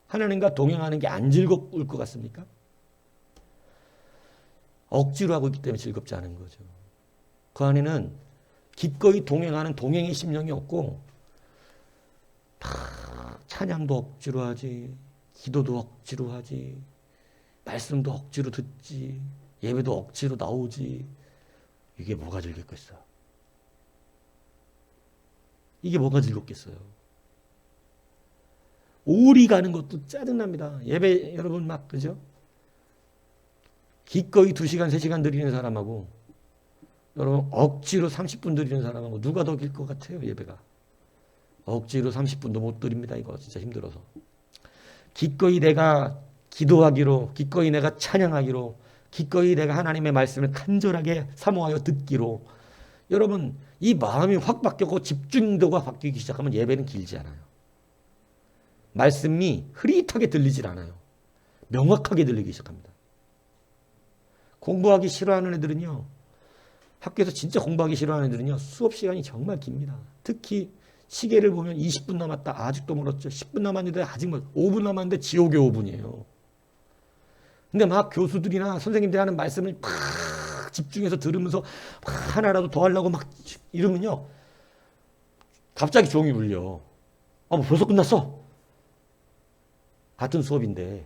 하나님과 동행하는 게 안 즐거울 것 같습니까? 억지로 하고 있기 때문에 즐겁지 않은 거죠. 그 안에는 기꺼이 동행하는 동행의 심령이 없고 다 찬양도 억지로 하지, 기도도 억지로 하지, 말씀도 억지로 듣지, 예배도 억지로 나오지. 이게 뭐가 즐겁겠어? 이게 뭐가 즐겁겠어요? 오리 가는 것도 짜증납니다. 예배 여러분 막 그죠? 기꺼이 2시간, 3시간 드리는 사람하고 여러분 억지로 30분 드리는 사람하고 누가 더 길 것 같아요? 예배가. 억지로 30분도 못 드립니다. 이거 진짜 힘들어서. 기꺼이 내가 기도하기로, 기꺼이 내가 찬양하기로, 기꺼이 내가 하나님의 말씀을 간절하게 사모하여 듣기로. 여러분 이 마음이 확 바뀌고 집중도가 바뀌기 시작하면 예배는 길지 않아요. 말씀이 흐릿하게 들리질 않아요. 명확하게 들리기 시작합니다. 공부하기 싫어하는 애들은요, 학교에서 진짜 공부하기 싫어하는 애들은요, 수업 시간이 정말 깁니다. 특히 시계를 보면 20분 남았다. 아직도 멀었죠. 10분 남았는데 아직 5분 남았는데 지옥의 5분이에요. 근데 막 교수들이나 선생님들이 하는 말씀을 막 집중해서 들으면서 막 하나라도 더 하려고 막 이러면요, 갑자기 종이 울려. 뭐 벌써 끝났어. 같은 수업인데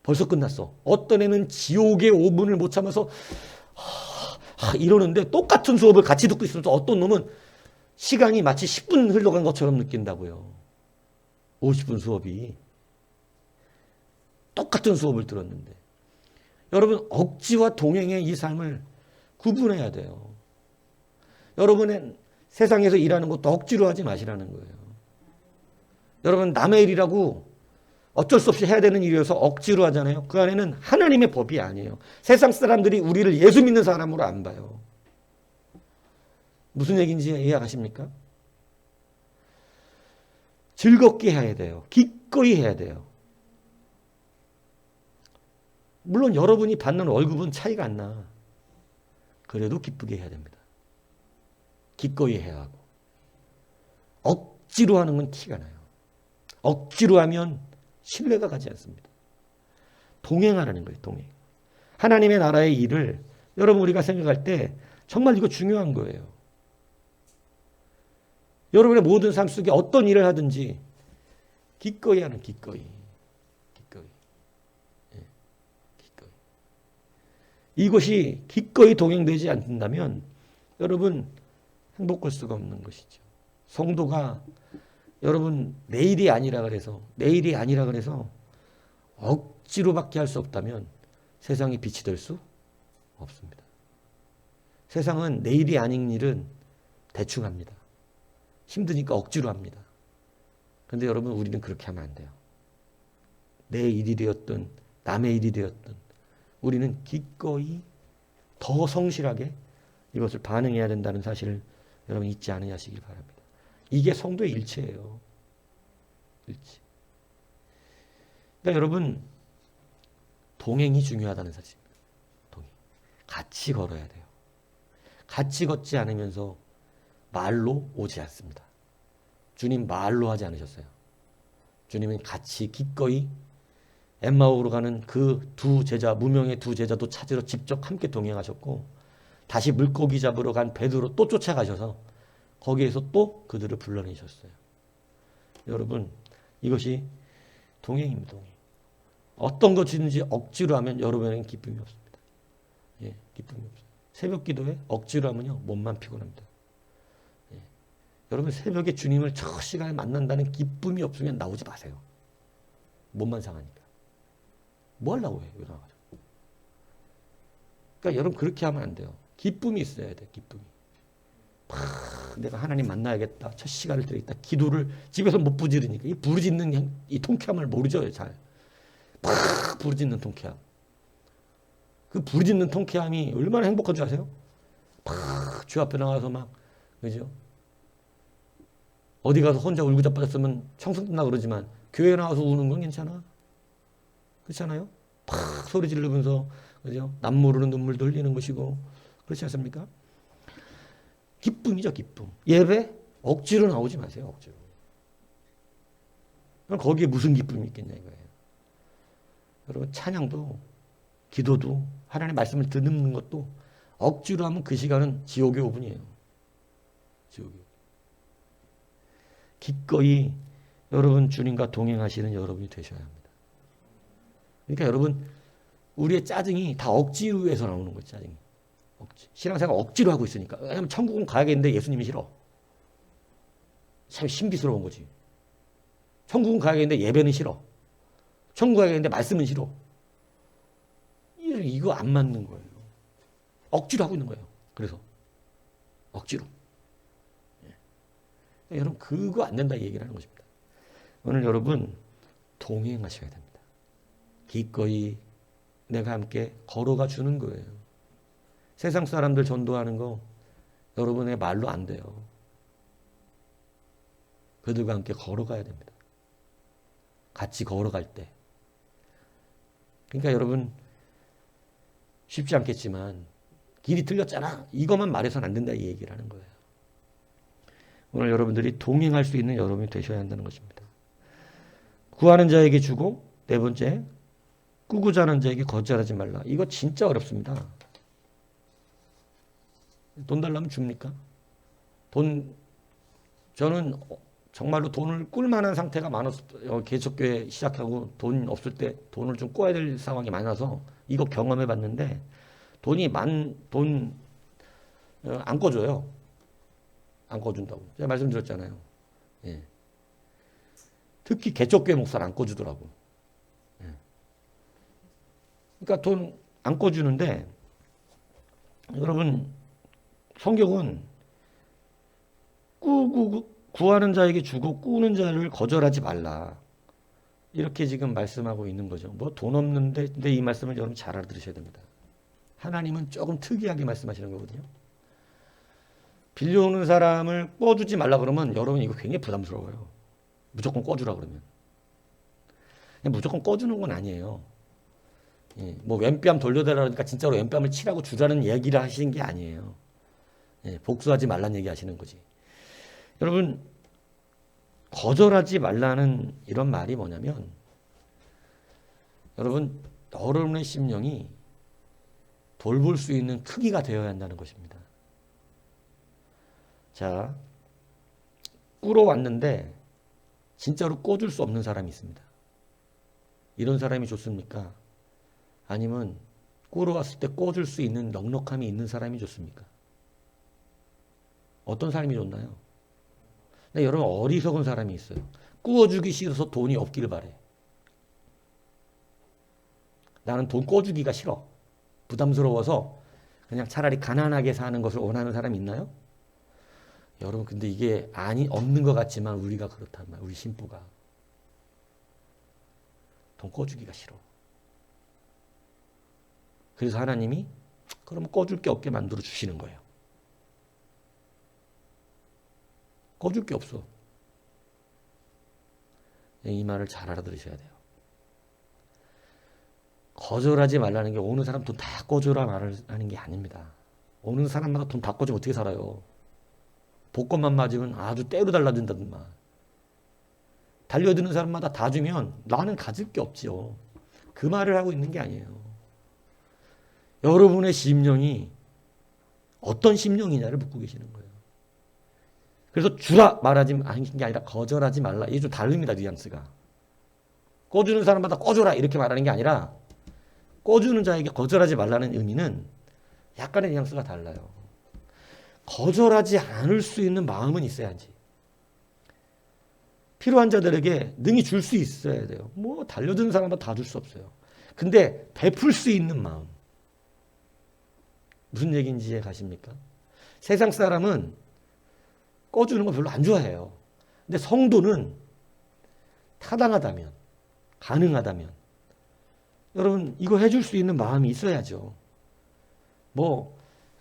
벌써 끝났어. 어떤 애는 지옥의 5분을 못 참아서 이러는데 똑같은 수업을 같이 듣고 있으면서 어떤 놈은 시간이 마치 10분 흘러간 것처럼 느낀다고요. 50분 수업이. 똑같은 수업을 들었는데. 여러분, 억지와 동행의 이 삶을 구분해야 돼요. 여러분은 세상에서 일하는 것도 억지로 하지 마시라는 거예요. 여러분, 남의 일이라고 어쩔 수 없이 해야 되는 일이어서 억지로 하잖아요. 그 안에는 하나님의 법이 아니에요. 세상 사람들이 우리를 예수 믿는 사람으로 안 봐요. 무슨 얘기인지 이해하십니까? 즐겁게 해야 돼요. 기꺼이 해야 돼요. 물론 여러분이 받는 월급은 차이가 안 나. 그래도 기쁘게 해야 됩니다. 기꺼이 해야 하고. 억지로 하는 건 티가 나요. 억지로 하면 신뢰가 가지 않습니다. 동행하라는 거예요. 동행. 하나님의 나라의 일을 여러분 우리가 생각할 때 정말 이거 중요한 거예요. 여러분의 모든 삶 속에 어떤 일을 하든지 기꺼이 하는 기꺼이. 이것이 기꺼이 동행되지 않는다면 여러분 행복할 수가 없는 것이죠. 성도가 여러분 내일이 아니라 그래서 억지로밖에 할 수 없다면 세상에 빛이 될 수 없습니다. 세상은 내일이 아닌 일은 대충 합니다. 힘드니까 억지로 합니다. 그런데 여러분 우리는 그렇게 하면 안 돼요. 내 일이 되었든 남의 일이 되었든 우리는 기꺼이 더 성실하게 이것을 반응해야 된다는 사실을 여러분 잊지 않으시길 바랍니다. 이게 성도의 일체예요. 일체. 그러니까 여러분 동행이 중요하다는 사실입니다. 동행. 같이 걸어야 돼요. 같이 걷지 않으면서 말로 오지 않습니다. 주님 말로 하지 않으셨어요. 주님은 같이 기꺼이 엠마오로 가는 그 두 제자, 무명의 두 제자도 찾으러 직접 함께 동행하셨고 다시 물고기 잡으러 간 베드로 또 쫓아가셔서 거기에서 또 그들을 불러내셨어요. 여러분 이것이 동행입니다. 동행. 어떤 것이든지 억지로 하면 여러분에겐 기쁨이 없습니다. 예, 기쁨이 없어요. 새벽 기도에 억지로 하면요 몸만 피곤합니다. 예. 여러분 새벽에 주님을 첫 시간에 만난다는 기쁨이 없으면 나오지 마세요. 몸만 상하니까. 뭐 하려고 해요? 일어나가지고. 그러니까 여러분 그렇게 하면 안 돼요. 기쁨이 있어야 돼. 기쁨이. 내가 하나님 만나야겠다. 첫 시간을 드리겠다. 기도를 집에서 못 부지르니까 이 부르짖는 이 통쾌함을 모르죠. 잘. 부르짖는 통쾌함. 그 부르짖는 통쾌함이 얼마나 행복한 줄 아세요? 주 앞에 나가서 막 그죠? 어디 가서 혼자 울고 자빠졌으면 청소 끝나 그러지만 교회 나와서 우는 건 괜찮아. 그렇잖아요? 팍 소리 지르면서 그죠? 남 모르는 눈물도 흘리는 것이고 그렇지 않습니까? 기쁨이죠, 기쁨. 예배 억지로 나오지 마세요, 억지로. 그럼 거기에 무슨 기쁨이 있겠냐 이거예요. 여러분 찬양도 기도도 하나님의 말씀을 듣는 것도 억지로 하면 그 시간은 지옥의 5분이에요. 지옥의 5분. 기꺼이 여러분 주님과 동행하시는 여러분이 되셔야 합니다. 그러니까 여러분 우리의 짜증이 다 억지로 해서 나오는 거예요. 짜증이. 억지. 신앙생활 억지로 하고 있으니까. 왜냐하면 천국은 가야겠는데 예수님이 싫어. 참 신비스러운 거지. 천국은 가야겠는데 예배는 싫어. 천국 가야겠는데 말씀은 싫어. 이거 안 맞는 거예요. 억지로 하고 있는 거예요. 그래서 억지로. 예. 여러분 그거 안 된다 이 얘기를 하는 것입니다. 오늘 여러분 동행하셔야 됩니다. 기꺼이 내가 함께 걸어가 주는 거예요. 세상 사람들 전도하는 거 여러분의 말로 안 돼요. 그들과 함께 걸어가야 됩니다. 같이 걸어갈 때. 그러니까 여러분 쉽지 않겠지만 길이 틀렸잖아. 이것만 말해서는 안 된다 이 얘기를 하는 거예요. 오늘 여러분들이 동행할 수 있는 여러분이 되셔야 한다는 것입니다. 구하는 자에게 주고 네 번째 꾸고자 하는 자에게 거절하지 말라. 이거 진짜 어렵습니다. 돈 달라면 줍니까? 저는 정말로 돈을 꿀 만한 상태가 많았어요. 개척교회 시작하고 돈 없을 때 돈을 좀 꿔야 될 상황이 많아서 이거 경험해 봤는데 돈 안 꺼줘요. 안 꺼준다고. 제가 말씀드렸잖아요. 예. 특히 개척교회 목사를 안 꺼주더라고. 예. 그러니까 돈 안 꺼주는데 여러분 성경은 구하는 자에게 주고 꾸는 자를 거절하지 말라. 이렇게 지금 말씀하고 있는 거죠. 뭐 돈 없는데 근데 이 말씀을 여러분 잘 알아들으셔야 됩니다. 하나님은 조금 특이하게 말씀하시는 거거든요. 빌려오는 사람을 꺼주지 말라 그러면 여러분 이거 굉장히 부담스러워요. 무조건 꺼주라 그러면. 무조건 꺼주는 건 아니에요. 예, 뭐 왼뺨 돌려대라 그러니까 진짜로 왼뺨을 치라고 주라는 얘기를 하시는 게 아니에요. 예, 복수하지 말라는 얘기 하시는 거지. 여러분 거절하지 말라는 이런 말이 뭐냐면 여러분 여러분의 심령이 돌볼 수 있는 크기가 되어야 한다는 것입니다. 자, 꾸러 왔는데 진짜로 꿔줄 수 없는 사람이 있습니다. 이런 사람이 좋습니까? 아니면 꾸러 왔을 때 꿔줄 수 있는 넉넉함이 있는 사람이 좋습니까? 어떤 사람이 좋나요? 근데 여러분 어리석은 사람이 있어요. 꾸어주기 싫어서 돈이 없기를 바래. 나는 돈 꿔주기가 싫어. 부담스러워서 그냥 차라리 가난하게 사는 것을 원하는 사람이 있나요? 여러분 근데 이게 없는 것 같지만 우리가 그렇단 말이야. 우리 신부가. 돈 꿔주기가 싫어. 그래서 하나님이 그러면 꿔줄 게 없게 만들어 주시는 거예요. 꺼줄 게 없어. 이 말을 잘 알아들으셔야 돼요. 거절하지 말라는 게 오는 사람 돈 다 꺼줘라 말을 하는 게 아닙니다. 오는 사람마다 돈 다 꺼주면 어떻게 살아요? 복권만 맞으면 아주 때로 달라진다든만. 달려드는 사람마다 다 주면 나는 가질 게 없지요. 그 말을 하고 있는 게 아니에요. 여러분의 심령이 어떤 심령이냐를 묻고 계시는 거예요. 그래서 주라 말하지 않은 게 아니라 거절하지 말라. 이게 좀 다릅니다. 뉘앙스가. 꺼주는 사람마다 꺼줘라 이렇게 말하는 게 아니라 꺼주는 자에게 거절하지 말라는 의미는 약간의 뉘앙스가 달라요. 거절하지 않을 수 있는 마음은 있어야지. 필요한 자들에게 능히 줄 수 있어야 돼요. 뭐 달려드는 사람마다 다 줄 수 없어요. 근데 베풀 수 있는 마음. 무슨 얘기인지 이해 가십니까? 세상 사람은 꺼주는 거 별로 안 좋아해요. 근데 성도는 타당하다면, 가능하다면, 여러분, 이거 해줄 수 있는 마음이 있어야죠.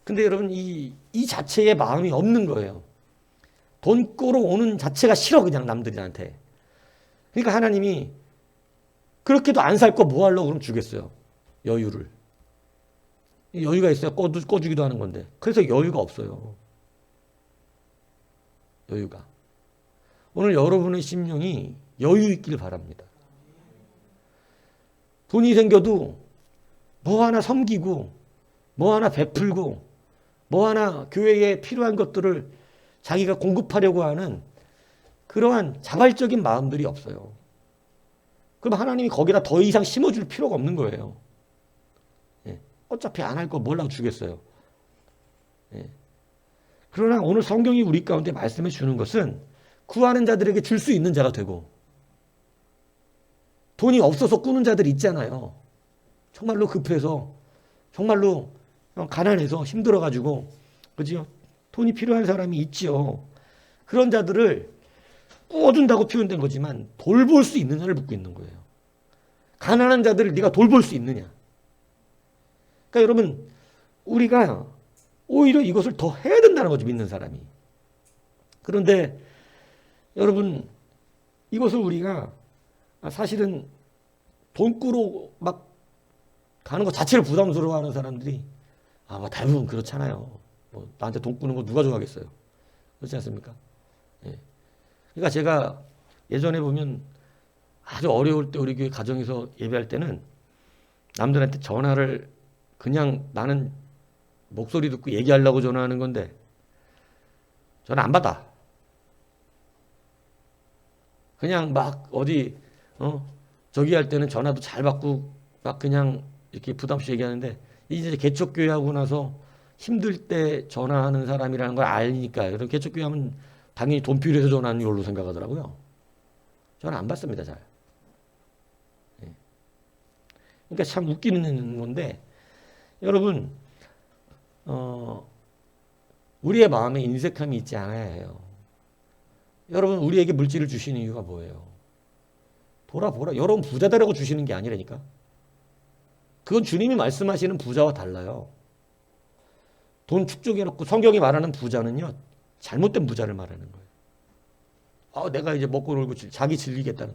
근데 여러분, 이 자체의 마음이 없는 거예요. 돈 끌어오는 자체가 싫어, 그냥 남들한테. 그러니까 하나님이 그렇게도 안 살 거 뭐 하려고 그럼 주겠어요. 여유를. 여유가 있어야 꺼주기도 하는 건데. 그래서 여유가 없어요. 여유가. 오늘 여러분의 심령이 여유 있길 바랍니다. 돈이 생겨도 뭐 하나 섬기고 뭐 하나 베풀고 뭐 하나 교회에 필요한 것들을 자기가 공급하려고 하는 그러한 자발적인 마음들이 없어요. 그럼 하나님이 거기다 더 이상 심어줄 필요가 없는 거예요. 예. 어차피 안 할 거 뭘라고 주겠어요. 예. 그러나 오늘 성경이 우리 가운데 말씀해 주는 것은 구하는 자들에게 줄 수 있는 자가 되고 돈이 없어서 꾸는 자들 있잖아요. 정말로 급해서 정말로 가난해서 힘들어가지고 그죠? 돈이 필요한 사람이 있지요. 그런 자들을 꾸어준다고 표현된 거지만 돌볼 수 있느냐를 묻고 있는 거예요. 가난한 자들을 네가 돌볼 수 있느냐. 그러니까 여러분 우리가 오히려 이것을 더 해야 된다는 거죠. 믿는 사람이. 그런데 여러분 이것을 우리가 사실은 돈 꾸러 막 가는 것 자체를 부담스러워하는 사람들이 대부분 그렇잖아요. 나한테 돈 꾸는 거 누가 좋아하겠어요. 그렇지 않습니까? 예. 그러니까 제가 예전에 보면 아주 어려울 때 우리 교회 가정에서 예배할 때는 남들한테 전화를 그냥 나는 목소리 듣고 얘기하려고 전화하는 건데 전화 안 받아. 그냥 막 어디 저기 할 때는 전화도 잘 받고 막 그냥 이렇게 부담 없이 얘기하는데 이제 개척교회 하고 나서 힘들 때 전화하는 사람이라는 걸 알니까 여러분 개척교회 하면 당연히 돈 필요해서 전화하는 걸로 생각하더라고요. 저는 안 받습니다, 잘. 예. 그러니까 참 웃기는 건데 여러분 우리의 마음에 인색함이 있지 않아야 해요. 여러분 우리에게 물질을 주시는 이유가 뭐예요? 보라. 여러분 부자 되라고 주시는 게 아니라니까. 그건 주님이 말씀하시는 부자와 달라요. 돈 축적해놓고 성경이 말하는 부자는요. 잘못된 부자를 말하는 거예요. 내가 이제 먹고 놀고 자기 즐기겠다는.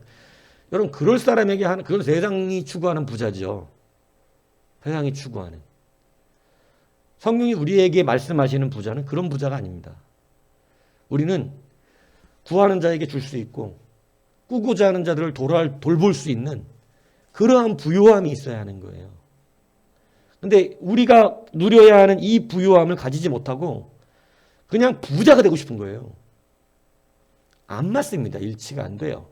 여러분 그럴 사람에게 하는 그건 세상이 추구하는 부자죠. 세상이 추구하는. 성경이 우리에게 말씀하시는 부자는 그런 부자가 아닙니다. 우리는 구하는 자에게 줄 수 있고 꾸고자 하는 자들을 돌볼 수 있는 그러한 부요함이 있어야 하는 거예요. 근데 우리가 누려야 하는 이 부요함을 가지지 못하고 그냥 부자가 되고 싶은 거예요. 안 맞습니다. 일치가 안 돼요.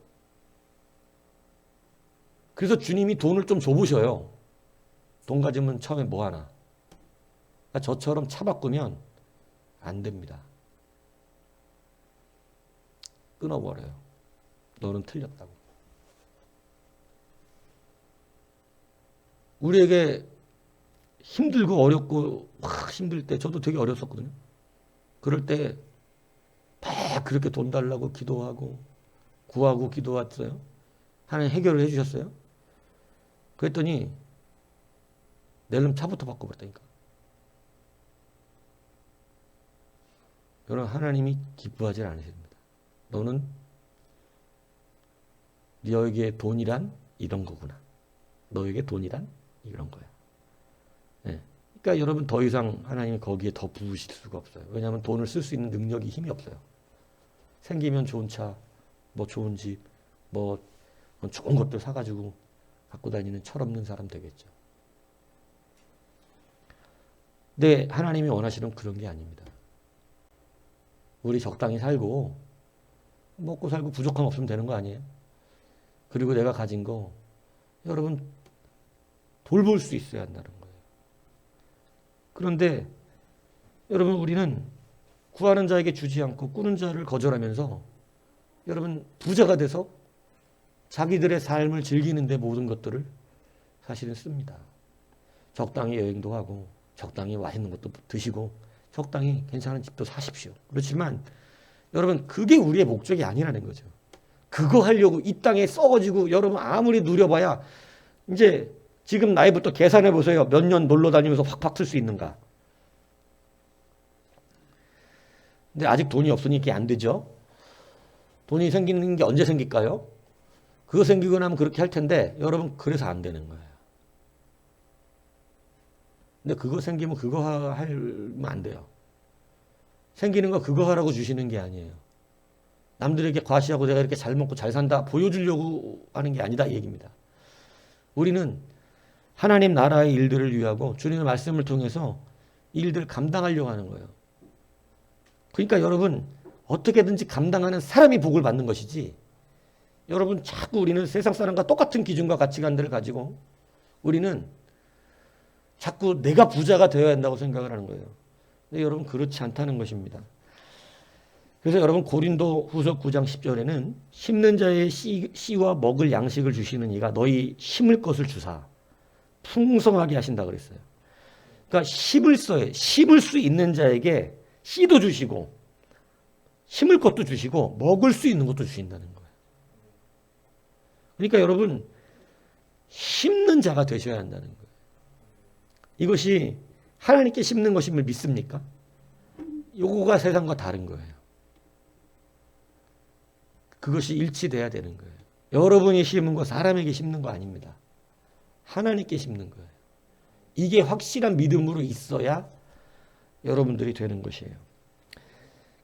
그래서 주님이 돈을 좀 줘보셔요. 돈 가지면 처음에 뭐 하나. 그러니까 저처럼 차 바꾸면 안 됩니다. 끊어버려요. 너는 틀렸다고. 우리에게 힘들고 어렵고 막 힘들 때 저도 되게 어렸었거든요. 그럴 때 막 그렇게 돈 달라고 기도하고 구하고 기도했어요. 하나님 해결을 해주셨어요. 그랬더니 낼름 차부터 바꿔버렸다니까. 여러분 하나님이 기뻐하지 않으십니다. 너는 너에게 돈이란 이런 거구나. 너에게 돈이란 이런 거야. 네. 그러니까 여러분 더 이상 하나님이 거기에 더 부으실 수가 없어요. 왜냐하면 돈을 쓸 수 있는 능력이 힘이 없어요. 생기면 좋은 차, 뭐 좋은 집, 뭐 좋은 것들 사가지고 갖고 다니는 철없는 사람 되겠죠. 근데 하나님이 원하시는 그런 게 아닙니다. 우리 적당히 살고 먹고 살고 부족함 없으면 되는 거 아니에요? 그리고 내가 가진 거 여러분 돌볼 수 있어야 한다는 거예요. 그런데 여러분 우리는 구하는 자에게 주지 않고 꾸는 자를 거절하면서 여러분 부자가 돼서 자기들의 삶을 즐기는데 모든 것들을 사실은 씁니다. 적당히 여행도 하고 적당히 맛있는 것도 드시고 적당히 괜찮은 집도 사십시오. 그렇지만 여러분 그게 우리의 목적이 아니라는 거죠. 그거 하려고 이 땅에 썩어지고 여러분 아무리 누려봐야 이제 지금 나이부터 계산해 보세요. 몇 년 놀러 다니면서 확확 쓸 수 있는가. 근데 아직 돈이 없으니까 안 되죠. 돈이 생기는 게 언제 생길까요? 그거 생기고 나면 그렇게 할 텐데 여러분 그래서 안 되는 거예요. 근데 그거 생기면 그거 하면 안 돼요. 생기는 거 그거 하라고 주시는 게 아니에요. 남들에게 과시하고 내가 이렇게 잘 먹고 잘 산다 보여주려고 하는 게 아니다 이 얘기입니다. 우리는 하나님 나라의 일들을 위하고 주님의 말씀을 통해서 이 일들을 감당하려고 하는 거예요. 그러니까 여러분 어떻게든지 감당하는 사람이 복을 받는 것이지 여러분 자꾸 우리는 세상 사람과 똑같은 기준과 가치관들을 가지고 우리는 자꾸 내가 부자가 되어야 한다고 생각을 하는 거예요. 근데 여러분 그렇지 않다는 것입니다. 그래서 여러분 고린도 후서 9장 10절에는 심는 자의 씨와 먹을 양식을 주시는 이가 너희 심을 것을 주사 풍성하게 하신다 그랬어요. 그러니까 심을 수 있는 자에게 씨도 주시고 심을 것도 주시고 먹을 수 있는 것도 주신다는 거예요. 그러니까 여러분 심는 자가 되셔야 한다는 거예요. 이것이 하나님께 심는 것임을 믿습니까? 요거가 세상과 다른 거예요. 그것이 일치돼야 되는 거예요. 여러분이 심은 거 사람에게 심는 거 아닙니다. 하나님께 심는 거예요. 이게 확실한 믿음으로 있어야 여러분들이 되는 것이에요.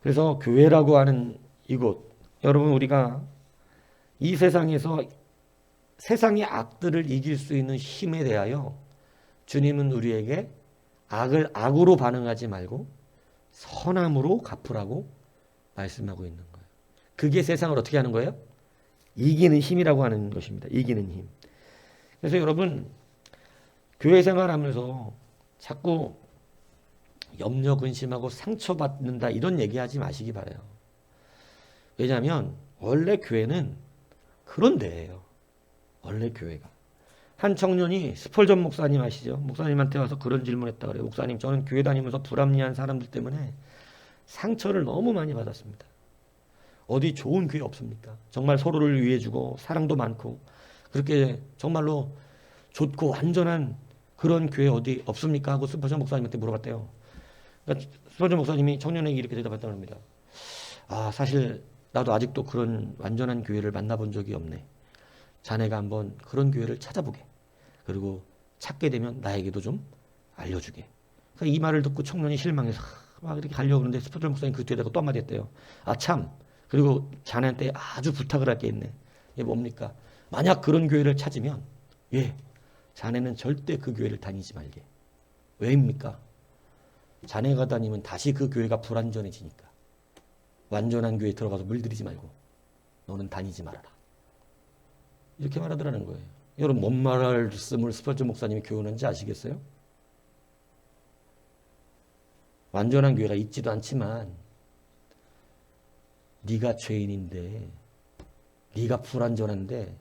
그래서 교회라고 하는 이곳, 여러분 우리가 이 세상에서 세상의 악들을 이길 수 있는 힘에 대하여 주님은 우리에게 악을 악으로 반응하지 말고 선함으로 갚으라고 말씀하고 있는 거예요. 그게 세상을 어떻게 하는 거예요? 이기는 힘이라고 하는 것입니다. 이기는 힘. 그래서 여러분 교회 생활하면서 자꾸 염려 근심하고 상처받는다 이런 얘기하지 마시기 바라요. 왜냐하면 원래 교회는 그런 데예요. 원래 교회가. 한 청년이 스펄전 목사님 아시죠? 목사님한테 와서 그런 질문했다 그래요. 목사님, 저는 교회 다니면서 불합리한 사람들 때문에 상처를 너무 많이 받았습니다. 어디 좋은 교회 없습니까? 정말 서로를 위해주고 사랑도 많고 그렇게 정말로 좋고 완전한 그런 교회 어디 없습니까? 하고 스펄전 목사님한테 물어봤대요. 그러니까 스펄전 목사님이 청년에게 이렇게 대답했다고 합니다. 아, 사실 나도 아직도 그런 완전한 교회를 만나본 적이 없네. 자네가 한번 그런 교회를 찾아보게. 그리고 찾게 되면 나에게도 좀 알려주게. 그러니까 이 말을 듣고 청년이 실망해서 막 이렇게 가려고 하는데 스펄전 목사님 그 뒤에다가 또 한마디 했대요. 아, 참. 그리고 자네한테 아주 부탁을 할 게 있네. 이게 뭡니까? 만약 그런 교회를 찾으면 자네는 절대 그 교회를 다니지 말게. 왜입니까? 자네가 다니면 다시 그 교회가 불완전해지니까. 완전한 교회에 들어가서 물들이지 말고 너는 다니지 말아라. 이렇게 말하더라는 거예요. 여러분 뭔 말씀을 스펄전 목사님이 교훈한지 아시겠어요? 완전한 교회가 있지도 않지만 네가 죄인인데 네가 불완전한데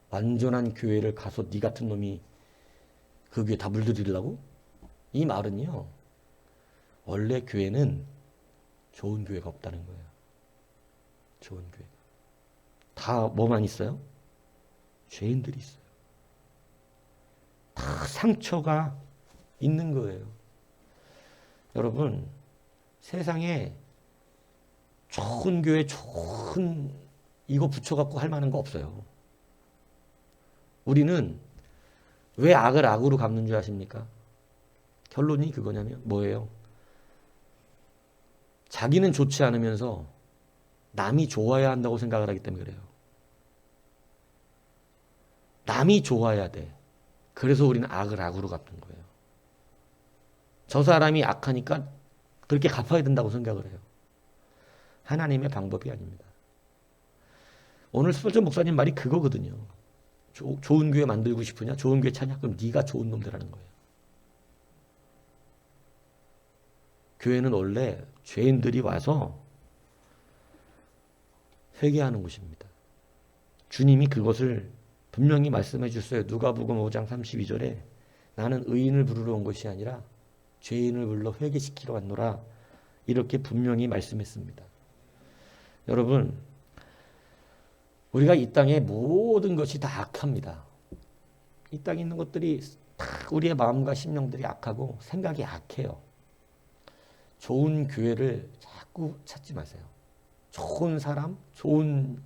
완전한 교회를 가서 네 같은 놈이 그 교회 다 물들이려고? 이 말은요. 원래 교회는 좋은 교회가 없다는 거예요. 좋은 교회. 다 뭐만 있어요? 죄인들이 있어요. 다 상처가 있는 거예요. 여러분, 세상에 좋은 교회, 좋은 이거 붙여갖고 할 만한 거 없어요. 우리는 왜 악을 악으로 갚는 줄 아십니까? 결론이 그거냐면 뭐예요? 자기는 좋지 않으면서 남이 좋아야 한다고 생각을 하기 때문에 그래요. 남이 좋아야 돼. 그래서 우리는 악을 악으로 갚는 거예요. 저 사람이 악하니까 그렇게 갚아야 된다고 생각을 해요. 하나님의 방법이 아닙니다. 오늘 스펄전 목사님 말이 그거거든요. 좋은 교회 만들고 싶으냐? 좋은 교회 찾냐? 그럼 네가 좋은 놈들하는 거예요. 교회는 원래 죄인들이 와서 회개하는 곳입니다. 주님이 그것을 분명히 말씀해 주셨어요. 누가복음 5장 32절에 나는 의인을 부르러 온 것이 아니라 죄인을 불러 회개시키러 왔노라. 이렇게 분명히 말씀했습니다. 여러분, 우리가 이 땅의 모든 것이 다 악합니다. 이 땅에 있는 것들이 다 우리의 마음과 심령들이 악하고 생각이 악해요. 좋은 교회를 자꾸 찾지 마세요. 좋은 사람, 좋은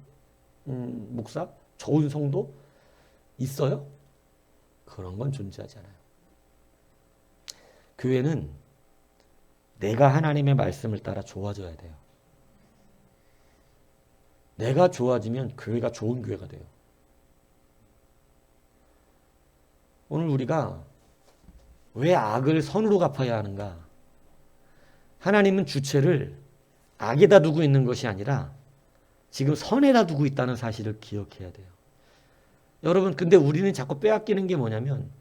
목사, 좋은 성도 있어요? 그런 건 존재하지 않아요. 교회는 내가 하나님의 말씀을 따라 좋아져야 돼요. 내가 좋아지면 교회가 좋은 교회가 돼요. 오늘 우리가 왜 악을 선으로 갚아야 하는가? 하나님은 주체를 악에다 두고 있는 것이 아니라 지금 선에다 두고 있다는 사실을 기억해야 돼요. 여러분, 근데 우리는 자꾸 빼앗기는 게 뭐냐면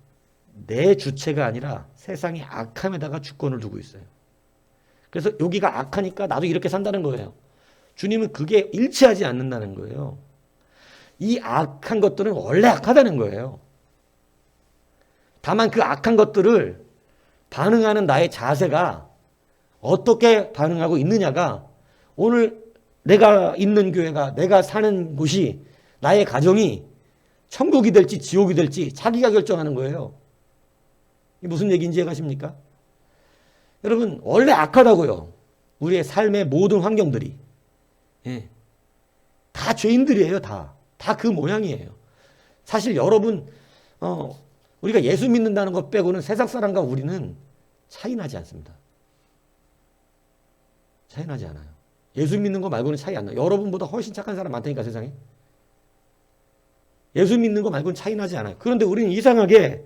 내 주체가 아니라 세상의 악함에다가 주권을 두고 있어요. 그래서 여기가 악하니까 나도 이렇게 산다는 거예요. 주님은 그게 일치하지 않는다는 거예요. 이 악한 것들은 원래 악하다는 거예요. 다만 그 악한 것들을 반응하는 나의 자세가 어떻게 반응하고 있느냐가 오늘 내가 있는 교회가 내가 사는 곳이 나의 가정이 천국이 될지 지옥이 될지 자기가 결정하는 거예요. 이게 무슨 얘기인지 이해가십니까? 여러분, 원래 악하다고요. 우리의 삶의 모든 환경들이. 다 죄인들이에요. 다 그 모양이에요. 사실 여러분 우리가 예수 믿는다는 것 빼고는 세상 사람과 우리는 차이 나지 않습니다. 차이 나지 않아요. 예수 믿는 거 말고는 차이 안 나요. 여러분보다 훨씬 착한 사람 많다니까 세상에. 예수 믿는 거 말고는 차이 나지 않아요. 그런데 우리는 이상하게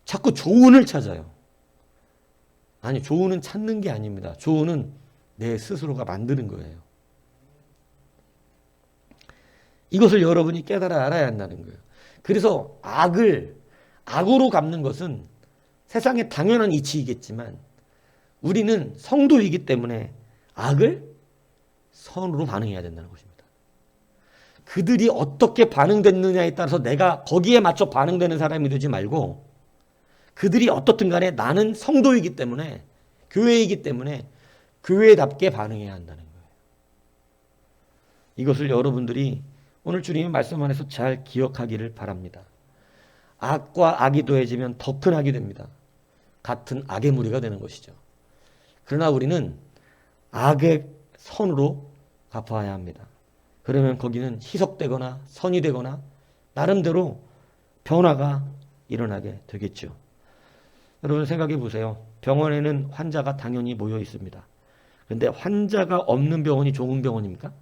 자꾸 조언을 찾아요. 아니, 조언은 찾는 게 아닙니다. 조언은 내 스스로가 만드는 거예요. 이것을 여러분이 깨달아 알아야 한다는 거예요. 그래서 악을 악으로 갚는 것은 세상의 당연한 이치이겠지만 우리는 성도이기 때문에 악을 선으로 반응해야 된다는 것입니다. 그들이 어떻게 반응됐느냐에 따라서 내가 거기에 맞춰 반응되는 사람이 되지 말고 그들이 어떻든 간에 나는 성도이기 때문에 교회이기 때문에 교회답게 반응해야 한다는 거예요. 이것을 여러분들이 오늘 주님의 말씀 안에서 잘 기억하기를 바랍니다. 악과 악이 더해지면 더 큰 악이 됩니다. 같은 악의 무리가 되는 것이죠. 그러나 우리는 악의 선으로 갚아야 합니다. 그러면 거기는 희석되거나 선이 되거나 나름대로 변화가 일어나게 되겠죠. 여러분 생각해 보세요. 병원에는 환자가 당연히 모여 있습니다. 그런데 환자가 없는 병원이 좋은 병원입니까?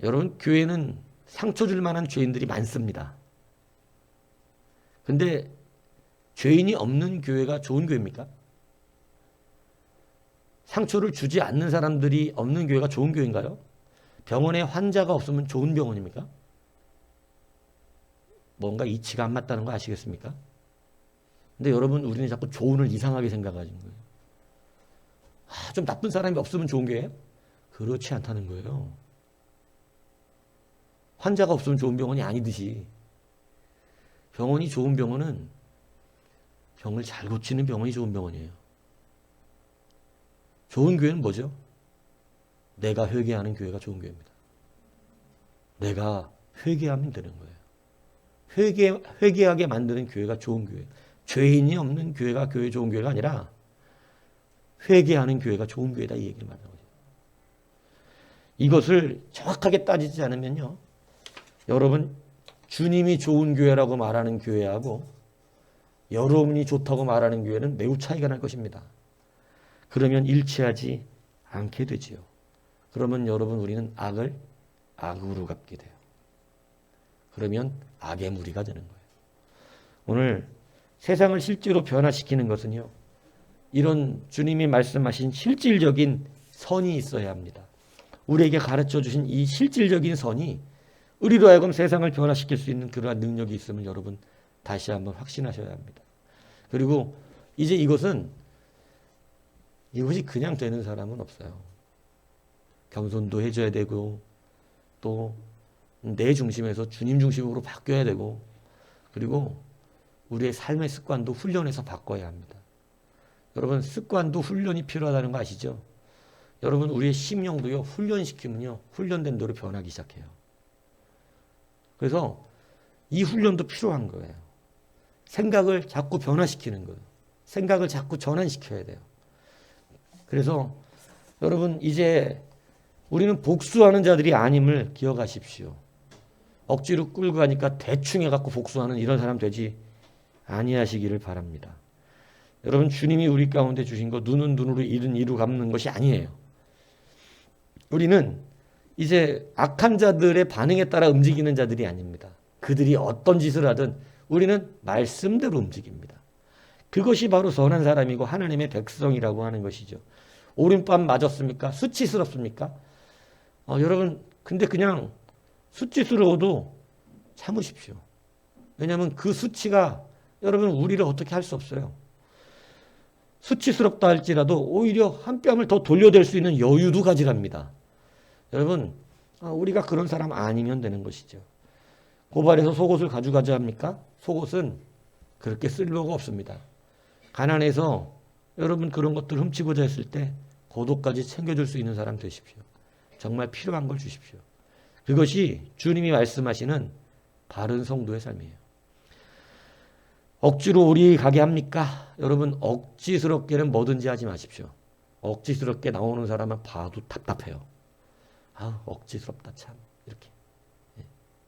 여러분 교회는 상처 줄 만한 죄인들이 많습니다. 근데 죄인이 없는 교회가 좋은 교회입니까? 상처를 주지 않는 사람들이 없는 교회가 좋은 교회인가요? 병원에 환자가 없으면 좋은 병원입니까? 뭔가 이치가 안 맞다는 거 아시겠습니까? 근데 여러분 우리는 자꾸 좋은을 이상하게 생각하는 거예요. 좀 나쁜 사람이 없으면 좋은 교회예요? 그렇지 않다는 거예요. 환자가 없으면 좋은 병원이 아니듯이 병원이 좋은 병원은 병을 잘 고치는 병원이 좋은 병원이에요. 좋은 교회는 뭐죠? 내가 회개하는 교회가 좋은 교회입니다. 내가 회개하면 되는 거예요. 회개하게 만드는 교회가 좋은 교회. 죄인이 없는 교회가 좋은 교회가 아니라 회개하는 교회가 좋은 교회다 이 얘기를 말하는 거죠. 이것을 정확하게 따지지 않으면요. 여러분 주님이 좋은 교회라고 말하는 교회하고 여러분이 좋다고 말하는 교회는 매우 차이가 날 것입니다. 그러면 일치하지 않게 되지요. 그러면 여러분 우리는 악을 악으로 갚게 돼요. 그러면 악의 무리가 되는 거예요. 오늘 세상을 실제로 변화시키는 것은요. 이런 주님이 말씀하신 실질적인 선이 있어야 합니다. 우리에게 가르쳐 주신 이 실질적인 선이 우리로 하여금 세상을 변화시킬 수 있는 그러한 능력이 있음을 여러분 다시 한번 확신하셔야 합니다. 그리고 이제 이것이 그냥 되는 사람은 없어요. 겸손도 해줘야 되고 또 내 중심에서 주님 중심으로 바뀌어야 되고 그리고 우리의 삶의 습관도 훈련해서 바꿔야 합니다. 여러분 습관도 훈련이 필요하다는 거 아시죠? 여러분 우리의 심령도요 훈련시키면요 훈련된 대로 변하기 시작해요. 그래서 이 훈련도 필요한 거예요. 생각을 자꾸 변화시키는 거예요. 생각을 자꾸 전환시켜야 돼요. 그래서 여러분 이제 우리는 복수하는 자들이 아님을 기억하십시오. 억지로 끌고 가니까 대충 해갖고 복수하는 이런 사람 되지 아니하시기를 바랍니다. 여러분 주님이 우리 가운데 주신 거 눈은 눈으로 이는 이로 갚는 것이 아니에요. 우리는 이제 악한 자들의 반응에 따라 움직이는 자들이 아닙니다. 그들이 어떤 짓을 하든 우리는 말씀대로 움직입니다. 그것이 바로 선한 사람이고 하나님의 백성이라고 하는 것이죠. 오른밤 맞았습니까? 수치스럽습니까? 여러분 근데 그냥 수치스러워도 참으십시오. 왜냐하면 그 수치가 여러분 우리를 어떻게 할 수 없어요. 수치스럽다 할지라도 오히려 한 뼘을 더 돌려댈 수 있는 여유도 가지랍니다. 여러분 우리가 그런 사람 아니면 되는 것이죠. 고발해서 속옷을 가져가자 합니까? 속옷은 그렇게 쓸모가 없습니다. 가난해서 여러분 그런 것들 훔치고자 했을 때 고도까지 챙겨줄 수 있는 사람 되십시오. 정말 필요한 걸 주십시오. 그것이 주님이 말씀하시는 바른 성도의 삶이에요. 억지로 우리 가게 합니까? 여러분 억지스럽게는 뭐든지 하지 마십시오. 억지스럽게 나오는 사람은 봐도 답답해요. 억지스럽다 참 이렇게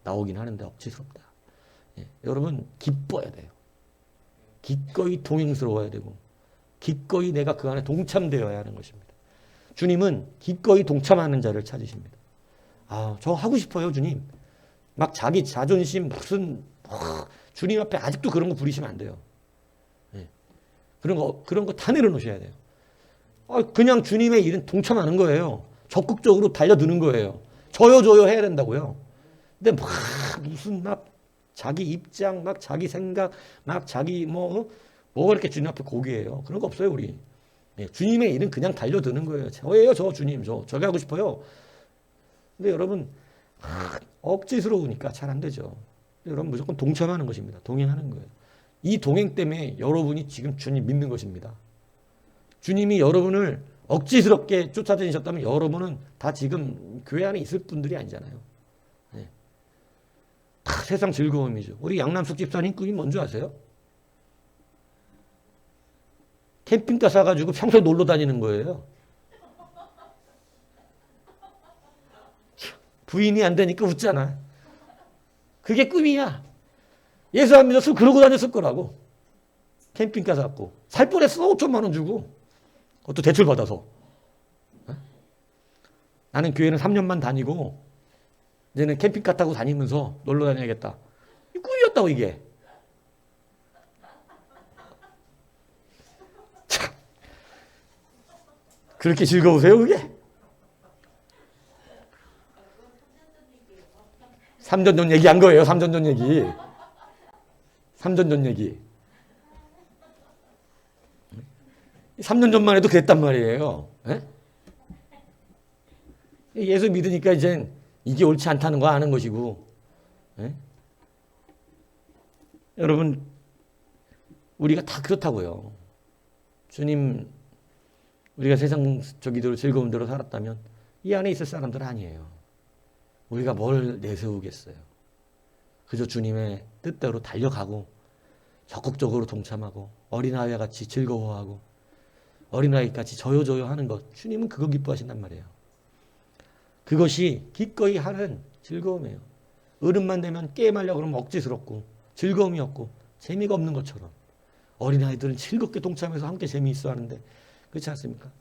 나오긴 하는데 억지스럽다. 여러분 기뻐야 돼요. 기꺼이 동행스러워야 되고 기꺼이 내가 그 안에 동참되어야 하는 것입니다. 주님은 기꺼이 동참하는 자를 찾으십니다. 저 하고 싶어요 주님. 막 자기 자존심 무슨 주님 앞에 아직도 그런 거 부리시면 안 돼요. 그런 거 다 내려놓으셔야 돼요. 그냥 주님의 일은 동참하는 거예요. 적극적으로 달려드는 거예요. 저요 해야 된다고요. 근데 무슨 자기 입장, 막 자기 생각, 막 자기 뭐가 이렇게 주님 앞에 고귀해요. 그런 거 없어요, 우리. 예, 주님의 일은 그냥 달려드는 거예요. 저예요, 저 주님, 저게 하고 싶어요. 근데 여러분, 억지스러우니까 잘 안 되죠. 여러분 무조건 동참하는 것입니다. 동행하는 거예요. 이 동행 때문에 여러분이 지금 주님 믿는 것입니다. 주님이 여러분을 억지스럽게 쫓아다니셨다면 여러분은 다 지금 교회 안에 있을 분들이 아니잖아요. 네. 다 세상 즐거움이죠. 우리 양남숙 집사님 꿈이 뭔지 아세요? 캠핑카 사가지고 평소에 놀러 다니는 거예요. 부인이 안 되니까 웃잖아. 그게 꿈이야. 예수 안 믿었으면 그러고 다녔을 거라고. 캠핑카 사갖고. 살 뻔했어. 5천만 원 주고. 그것도 대출 받아서. 나는 교회는 3년만 다니고 이제는 캠핑카 타고 다니면서 놀러 다녀야겠다. 이 꿈이었다고 이게. 참. 그렇게 즐거우세요 그게? 3년 전 얘기한 거예요. 3년 전 얘기. 3년 전 얘기. 3년 전만 해도 그랬단 말이에요. 에? 예수 믿으니까 이제 이게 옳지 않다는 거 아는 것이고. 에? 여러분 우리가 다 그렇다고요. 주님 우리가 세상적이대로 즐거운 대로 살았다면 이 안에 있을 사람들은 아니에요. 우리가 뭘 내세우겠어요. 그저 주님의 뜻대로 달려가고 적극적으로 동참하고 어린아이와 같이 즐거워하고 어린아이 같이 저요저요 하는 것. 주님은 그거 기뻐하신단 말이에요. 그것이 기꺼이 하는 즐거움이에요. 어른만 되면 게임하려고 그러면 억지스럽고 즐거움이 없고 재미가 없는 것처럼 어린아이들은 즐겁게 동참해서 함께 재미있어 하는데 그렇지 않습니까?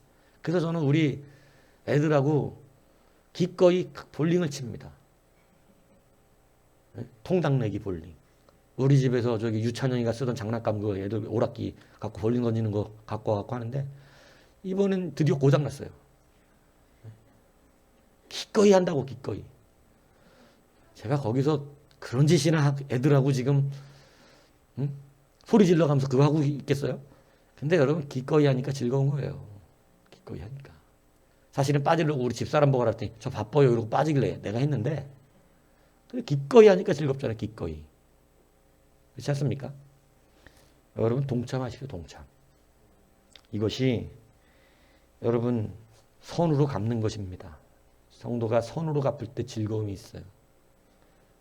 그래서 저는 우리 애들하고 기꺼이 볼링을 칩니다. 통닭내기 볼링. 우리 집에서 저기 유찬영이가 쓰던 장난감 그 애들 오락기 갖고 볼링 던지는 거 갖고 와갖고 하는데 이번엔 드디어 고장났어요. 기꺼이 한다고 기꺼이. 제가 거기서 그런 짓이나 애들하고 지금 소리 질러가면서 그거 하고 있겠어요? 근데 여러분 기꺼이 하니까 즐거운 거예요. 기꺼이 하니까. 사실은 빠지려고 우리 집사람 보고 그랬더니 저 바빠요 이러고 빠지길래 내가 했는데 기꺼이 하니까 즐겁잖아요. 기꺼이. 그렇지 않습니까? 여러분 동참하십시오. 동참. 이것이 여러분 선으로 갚는 것입니다. 성도가 선으로 갚을 때 즐거움이 있어요.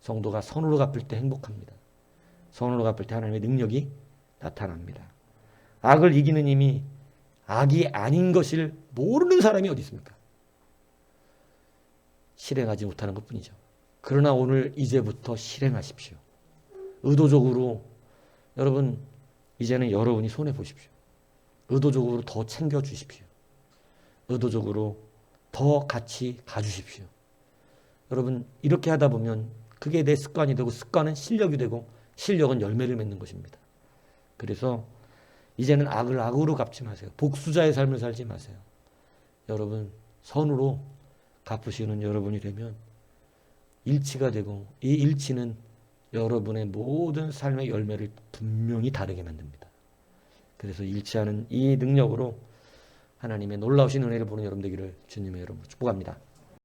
성도가 선으로 갚을 때 행복합니다. 선으로 갚을 때 하나님의 능력이 나타납니다. 악을 이기는 힘이 악이 아닌 것을 모르는 사람이 어디 있습니까? 실행하지 못하는 것뿐이죠. 그러나 오늘 이제부터 실행하십시오. 의도적으로 여러분 이제는 여러분이 손해보십시오. 의도적으로 더 챙겨주십시오. 의도적으로 더 같이 가주십시오. 여러분 이렇게 하다 보면 그게 내 습관이 되고 습관은 실력이 되고 실력은 열매를 맺는 것입니다. 그래서 이제는 악을 악으로 갚지 마세요. 복수자의 삶을 살지 마세요. 여러분 선으로 갚으시는 여러분이 되면 일치가 되고 이 일치는 여러분의 모든 삶의 열매를 분명히 다르게 만듭니다. 그래서 일치하는 이 능력으로 하나님의 놀라우신 은혜를 보는 여러분 되기를 주님의 이름으로 축복합니다.